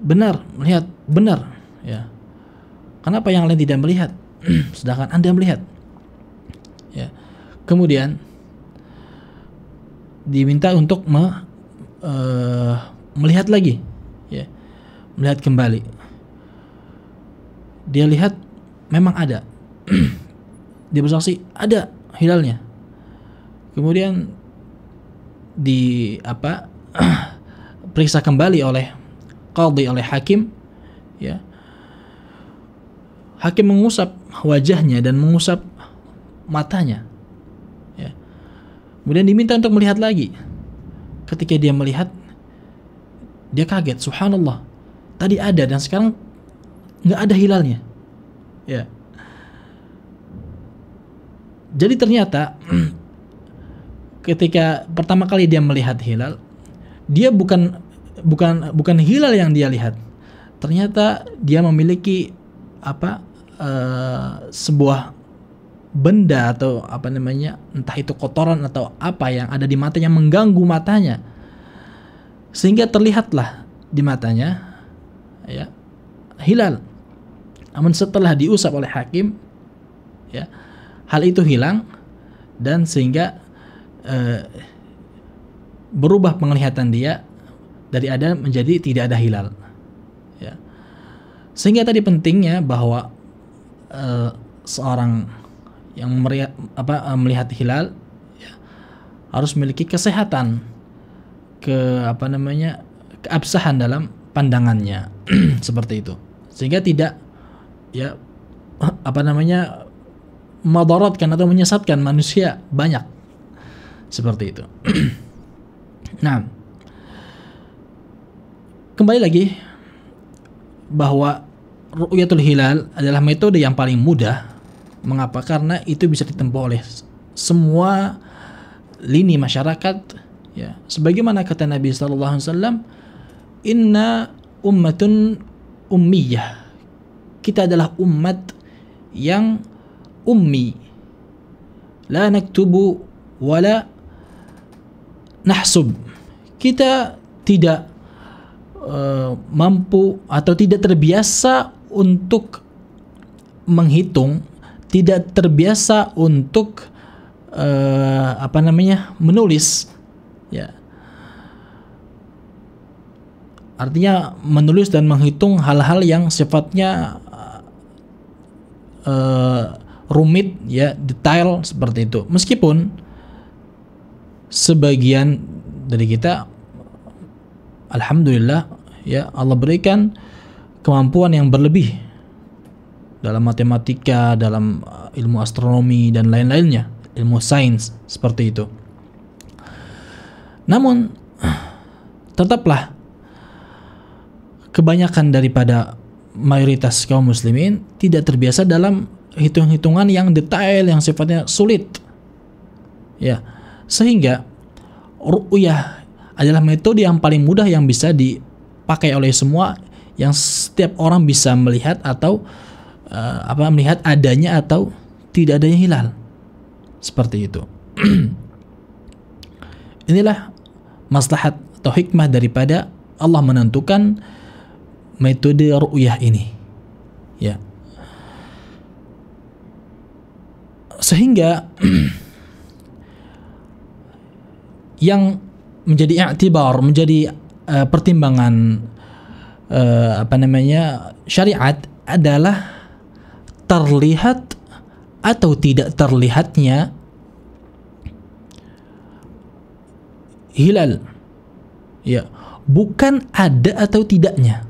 benar, melihat, benar, ya. Kenapa yang lain tidak melihat sedangkan Anda melihat? Ya. Kemudian diminta untuk melihat lagi, ya, melihat kembali. Dia lihat memang ada. Dia bersaksi ada hilalnya. Kemudian periksa kembali oleh qadhi, oleh hakim, ya. Hakim mengusap wajahnya dan mengusap matanya, ya. Kemudian diminta untuk melihat lagi. Ketika dia melihat, dia kaget, subhanallah, tadi ada dan sekarang nggak ada hilalnya, ya. Jadi ternyata ketika pertama kali dia melihat hilal, dia bukan hilal yang dia lihat. Ternyata dia memiliki sebuah benda atau entah itu kotoran atau apa yang ada di matanya, mengganggu matanya, sehingga terlihatlah di matanya, ya, hilal. Namun setelah diusap oleh hakim, ya, hal itu hilang, dan sehingga berubah penglihatan dia dari ada menjadi tidak ada hilal, ya. Sehingga tadi pentingnya bahwa seorang yang melihat hilal, ya, harus memiliki kesehatan, keabsahan dalam pandangannya seperti itu, sehingga tidak, ya, madaratkan atau menyesatkan manusia banyak seperti itu. Nah, kembali lagi bahwa ru'yatul hilal adalah metode yang paling mudah. Mengapa? Karena itu bisa ditempuh oleh semua lini masyarakat, ya. Sebagaimana kata Nabi sallallahu alaihi wasallam, "Inna ummatun ummiyah." Kita adalah umat yang ummi. La naktubu wala nahsub. Kita tidak mampu atau tidak terbiasa untuk menghitung, tidak terbiasa untuk menulis, ya. Artinya menulis dan menghitung hal-hal yang sifatnya rumit, ya, detail seperti itu. Meskipun sebagian dari kita, alhamdulillah, ya, Allah berikan kemampuan yang berlebih dalam matematika, dalam ilmu astronomi dan lain-lainnya, ilmu sains seperti itu. Namun tetaplah kebanyakan daripada mayoritas kaum muslimin tidak terbiasa dalam hitung-hitungan yang detail, yang sifatnya sulit, ya, sehingga ru'yah adalah metode yang paling mudah yang bisa dipakai oleh semua, yang setiap orang bisa melihat atau melihat adanya atau tidak adanya hilal, seperti itu. Inilah maslahat atau hikmah daripada Allah menentukan metode ru'yah ini, ya, sehingga yang menjadi i'tibar, menjadi pertimbangan syariat adalah terlihat atau tidak terlihatnya hilal, ya, bukan ada atau tidaknya,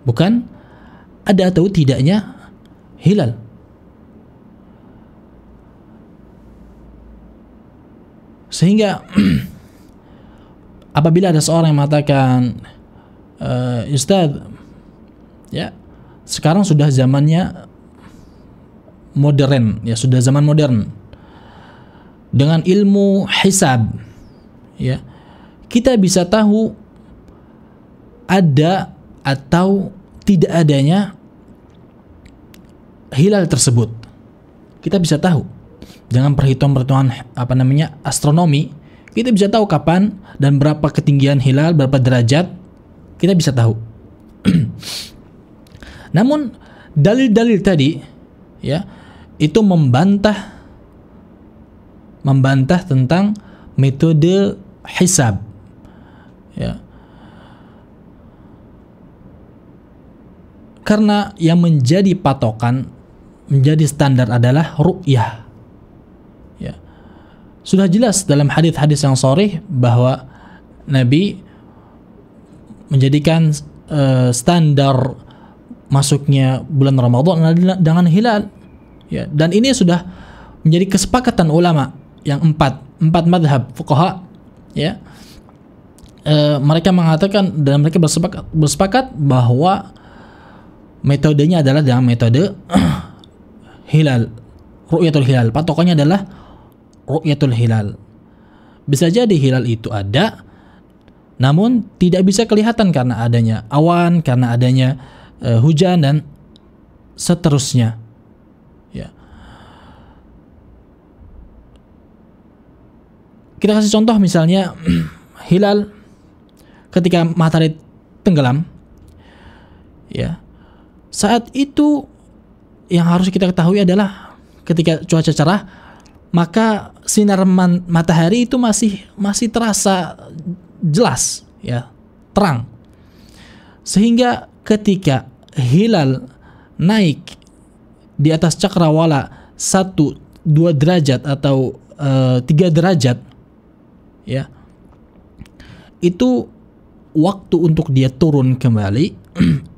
bukan ada atau tidaknya hilal. Sehingga apabila ada seorang yang mengatakan, Ustaz, ya, sekarang sudah zamannya modern, ya, sudah zaman modern dengan ilmu hisab, ya, kita bisa tahu ada atau tidak adanya hilal tersebut. Kita bisa tahu dengan perhitungan astronomi. Kita bisa tahu kapan dan berapa ketinggian hilal, berapa derajat, kita bisa tahu. Namun dalil-dalil tadi, ya, itu membantah tentang metode hisab, ya. Karena yang menjadi patokan, menjadi standar adalah ru'yah, ya. Sudah jelas dalam hadis-hadis yang sahih bahwa Nabi menjadikan standar masuknya bulan Ramadan dengan hilal, ya, dan ini sudah menjadi kesepakatan ulama yang empat madhab fuqaha, ya. Mereka mengatakan dan mereka bersepakat bahwa metodenya adalah dengan metode hilal, ru'yatul hilal. Patokannya adalah ru'yatul hilal. Bisa jadi hilal itu ada, namun tidak bisa kelihatan karena adanya awan, karena adanya hujan dan seterusnya, ya. Kita kasih contoh misalnya hilal ketika matahari tenggelam, ya. Saat itu yang harus kita ketahui adalah ketika cuaca cerah, maka sinar matahari itu masih terasa jelas, ya, terang. Sehingga ketika hilal naik di atas cakrawala 1-2 derajat atau 3 derajat, ya, itu waktu untuk dia turun kembali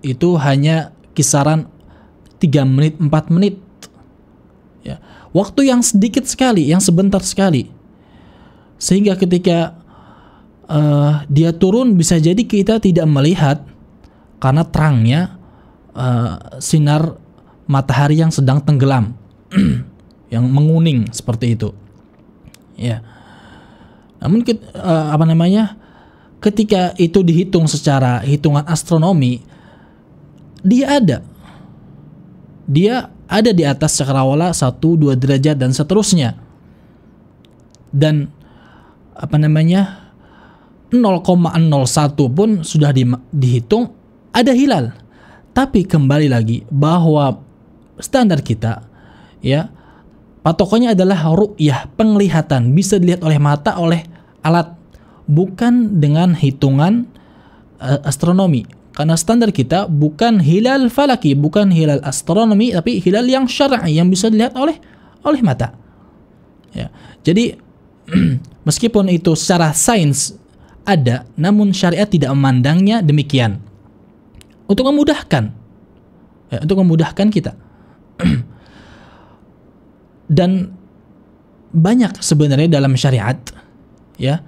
itu hanya kisaran 3 menit 4 menit, ya. Waktu yang sedikit sekali, yang sebentar sekali. Sehingga ketika dia turun bisa jadi kita tidak melihat karena terangnya sinar matahari yang sedang tenggelam yang menguning seperti itu, ya. Namun ketika itu dihitung secara hitungan astronomi, dia ada di atas cakrawala 1-2 derajat dan seterusnya, dan 0,01 pun sudah dihitung ada hilal. Tapi kembali lagi bahwa standar kita, ya, patokannya adalah ru'yah, penglihatan, bisa dilihat oleh mata, oleh alat, bukan dengan hitungan astronomi. Karena standar kita bukan hilal falaki, bukan hilal astronomi, tapi hilal yang syar'i yang bisa dilihat oleh mata. Ya. Jadi meskipun itu secara sains ada, namun syariat tidak memandangnya demikian. Untuk memudahkan, kita. Dan banyak sebenarnya dalam syariat, ya,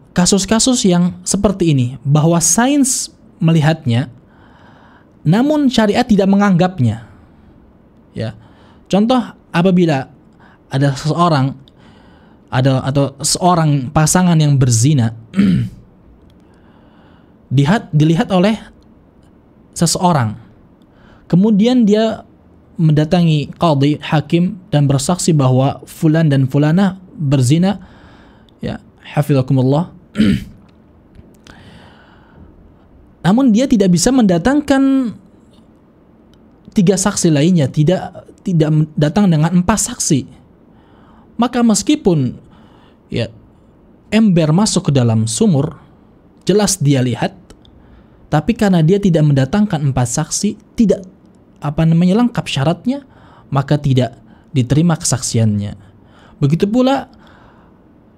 kasus-kasus yang seperti ini, bahwa sains melihatnya, namun syariat tidak menganggapnya. Ya, contoh apabila ada seseorang atau seorang pasangan yang berzina, dilihat oleh seseorang, kemudian dia mendatangi qadhi, hakim, dan bersaksi bahwa fulan dan fulana berzina, ya, hafizakumullah. Namun dia tidak bisa mendatangkan 3 saksi lainnya, tidak datang dengan 4 saksi. Maka meskipun, ya, ember masuk ke dalam sumur, jelas dia lihat, tapi karena dia tidak mendatangkan 4 saksi, tidak lengkap syaratnya, maka tidak diterima kesaksiannya. Begitu pula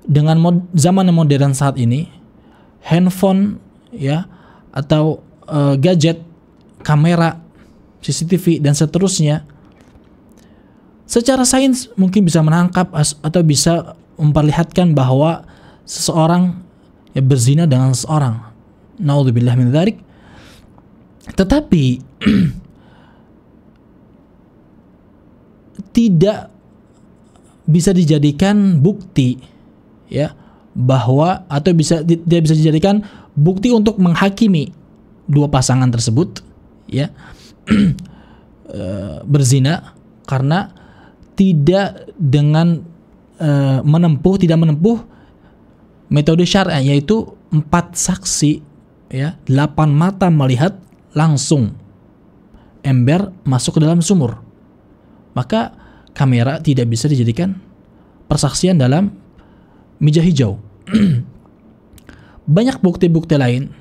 dengan zaman yang modern saat ini, handphone, ya, atau gadget, kamera, CCTV dan seterusnya, secara sains mungkin bisa menangkap atau bisa memperlihatkan bahwa seseorang, ya, berzina dengan seseorang. Naudzubillah min dzalik. Tetapi tidak bisa dijadikan bukti, ya, bahwa atau tidak bisa dijadikan bukti untuk menghakimi 2 pasangan tersebut, ya, berzina, karena tidak menempuh metode syar'i, yaitu 4 saksi, ya, 8 mata melihat langsung ember masuk ke dalam sumur. Maka kamera tidak bisa dijadikan persaksian dalam meja hijau. Banyak bukti-bukti lain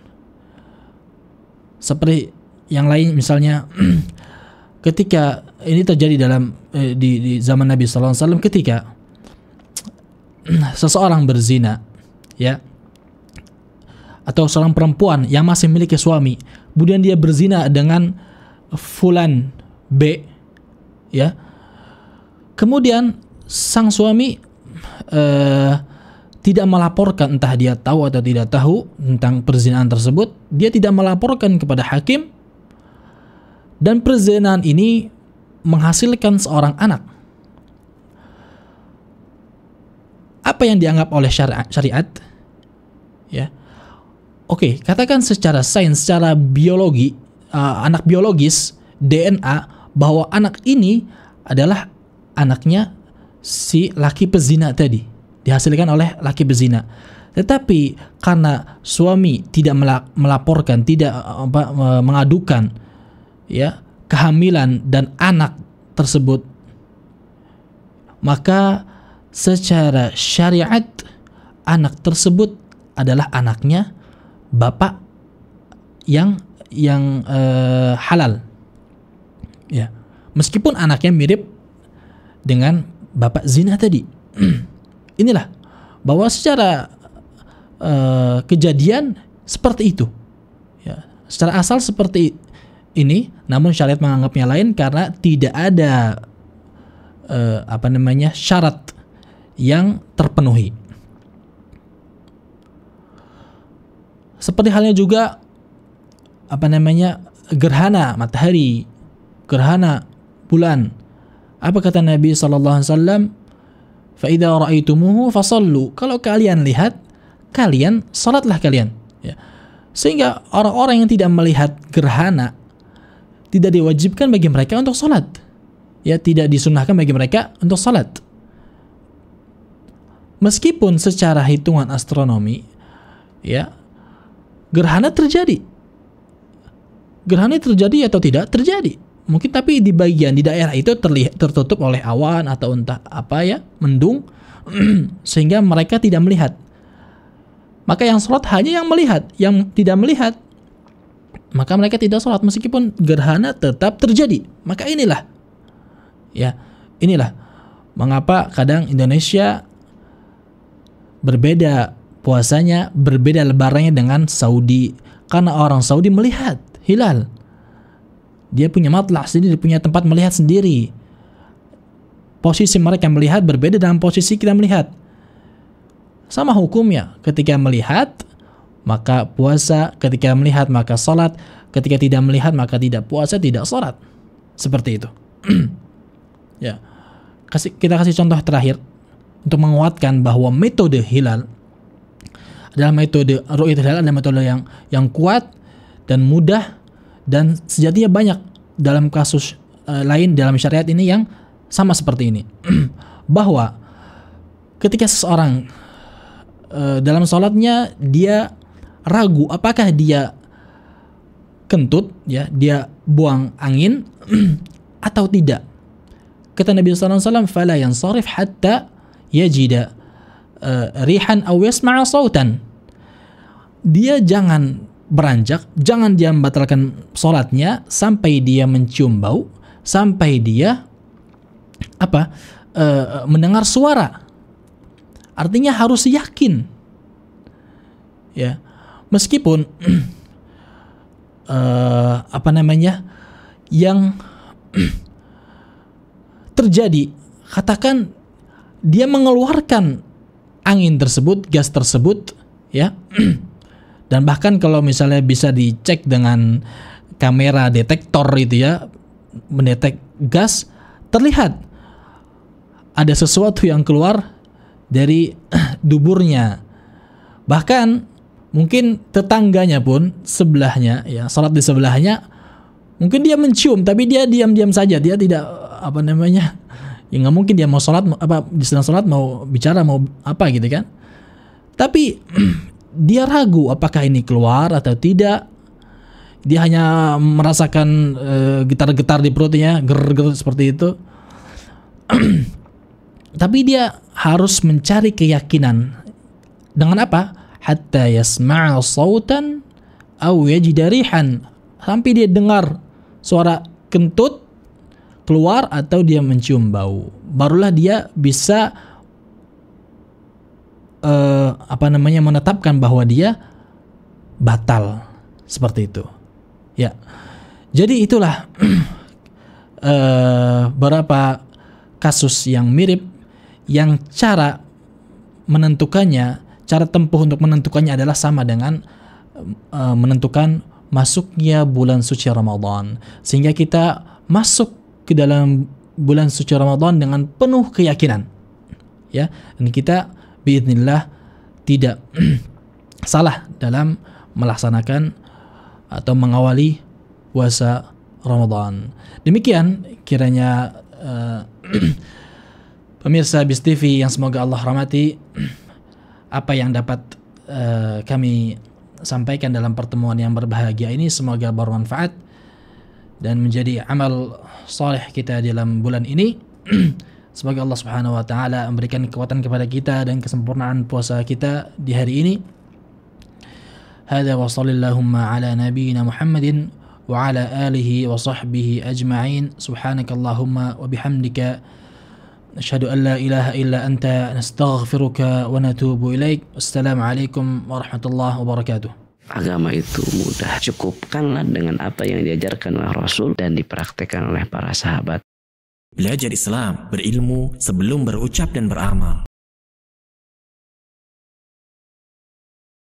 seperti yang lain, misalnya ketika ini terjadi dalam di zaman Nabi sallallahu alaihi wasallam, ketika seseorang berzina, ya, atau seorang perempuan yang masih memiliki suami, kemudian dia berzina dengan fulan B, ya, kemudian sang suami tidak melaporkan, entah dia tahu atau tidak tahu tentang perzinahan tersebut, dia tidak melaporkan kepada hakim, dan perzinahan ini menghasilkan seorang anak. Apa yang dianggap oleh syariat? Ya, oke, katakan secara sains, secara biologi, anak biologis, DNA, bahwa anak ini adalah anaknya si laki pezina tadi, dihasilkan oleh laki pezina. Tetapi karena suami tidak melaporkan, tidak mengadukan, ya, kehamilan dan anak tersebut, maka secara syariat anak tersebut adalah anaknya bapak yang halal, ya, meskipun anaknya mirip dengan bapak zina tadi. Inilah bahwa secara kejadian seperti itu, ya, secara asal seperti ini, namun syariat menganggapnya lain karena tidak ada syarat yang terpenuhi. Seperti halnya juga gerhana matahari, gerhana bulan. Apa kata Nabi sallallahu alaihi wasallam? Fa idza ra'aitumuhu fasallu. Kalau kalian lihat, kalian salatlah kalian, ya. Sehingga orang-orang yang tidak melihat gerhana tidak diwajibkan bagi mereka untuk salat. Ya, tidak disunahkan bagi mereka untuk salat. Meskipun secara hitungan astronomi, ya, gerhana terjadi. Gerhana terjadi atau tidak terjadi. Mungkin tapi di daerah itu tertutup oleh awan atau entah apa, ya, mendung sehingga mereka tidak melihat. Maka yang salat hanya yang melihat, yang tidak melihat maka mereka tidak sholat meskipun gerhana tetap terjadi. Maka inilah mengapa kadang Indonesia berbeda puasanya, berbeda lebarannya dengan Saudi. Karena orang Saudi melihat hilal, dia punya matlah sendiri, dia punya tempat melihat sendiri. Posisi mereka melihat berbeda dengan posisi kita melihat. Sama hukumnya, ketika melihat maka puasa, ketika melihat maka sholat, ketika tidak melihat maka tidak puasa, tidak sholat. Seperti itu. Ya, kita kasih contoh terakhir untuk menguatkan bahwa metode hilal adalah metode ru'yatul hilal, adalah metode yang kuat dan mudah, dan sejatinya banyak dalam kasus lain dalam syariat ini yang sama seperti ini. Bahwa ketika seseorang dalam sholatnya dia ragu apakah dia kentut, dia buang angin atau tidak. Kata Nabi SAW, fala yansarif hatta yajida rihan aw yasma'a sautan. Dia jangan beranjak, jangan dia membatalkan sholatnya sampai dia mencium bau, sampai dia mendengar suara. Artinya harus yakin, ya. Meskipun yang terjadi, katakan dia mengeluarkan angin tersebut, gas tersebut, ya. Dan bahkan kalau misalnya bisa dicek dengan kamera detektor itu, ya, mendetek gas, terlihat ada sesuatu yang keluar dari duburnya. Bahkan mungkin tetangganya pun sebelahnya, ya, salat di sebelahnya, mungkin dia mencium tapi dia diam-diam saja, dia tidak ya nggak mungkin dia mau salat, sedang salat mau bicara mau apa gitu kan. Tapi dia ragu apakah ini keluar atau tidak. Dia hanya merasakan getar-getar di perutnya, ger-ger seperti itu. Tapi dia harus mencari keyakinan dengan apa? Hatta yasma'a sautan aw yajida rihan, sampai dia dengar suara kentut keluar atau dia mencium bau, barulah dia bisa menetapkan bahwa dia batal, seperti itu, ya. Jadi itulah beberapa kasus yang mirip, yang cara menentukannya, cara tempuh untuk menentukannya adalah sama dengan menentukan masuknya bulan suci Ramadan, sehingga kita masuk ke dalam bulan suci Ramadan dengan penuh keyakinan, ya, dan kita biidznillah tidak salah dalam melaksanakan atau mengawali puasa Ramadan. Demikian kiranya pemirsa BIS TV yang semoga Allah rahmati, apa yang dapat kami sampaikan dalam pertemuan yang berbahagia ini semoga bermanfaat dan menjadi amal saleh kita dalam bulan ini. Semoga Allah Subhanahu wa taala memberikan kekuatan kepada kita dan kesempurnaan puasa kita di hari ini. Hadza wa sallallahu ala nabiyyina Muhammadin wa ala alihi wa sahbihi ajma'in. Subhanakallahumma wa bihamdika nashhadu an la ilaha illa anta nastaghfiruka wa natubu ilaik. Wassalamualaikum warahmatullahi wabarakatuh. Agama itu mudah, cukupkanlah dengan apa yang diajarkan oleh Rasul dan dipraktekkan oleh para sahabat. Belajar Islam, berilmu sebelum berucap dan beramal.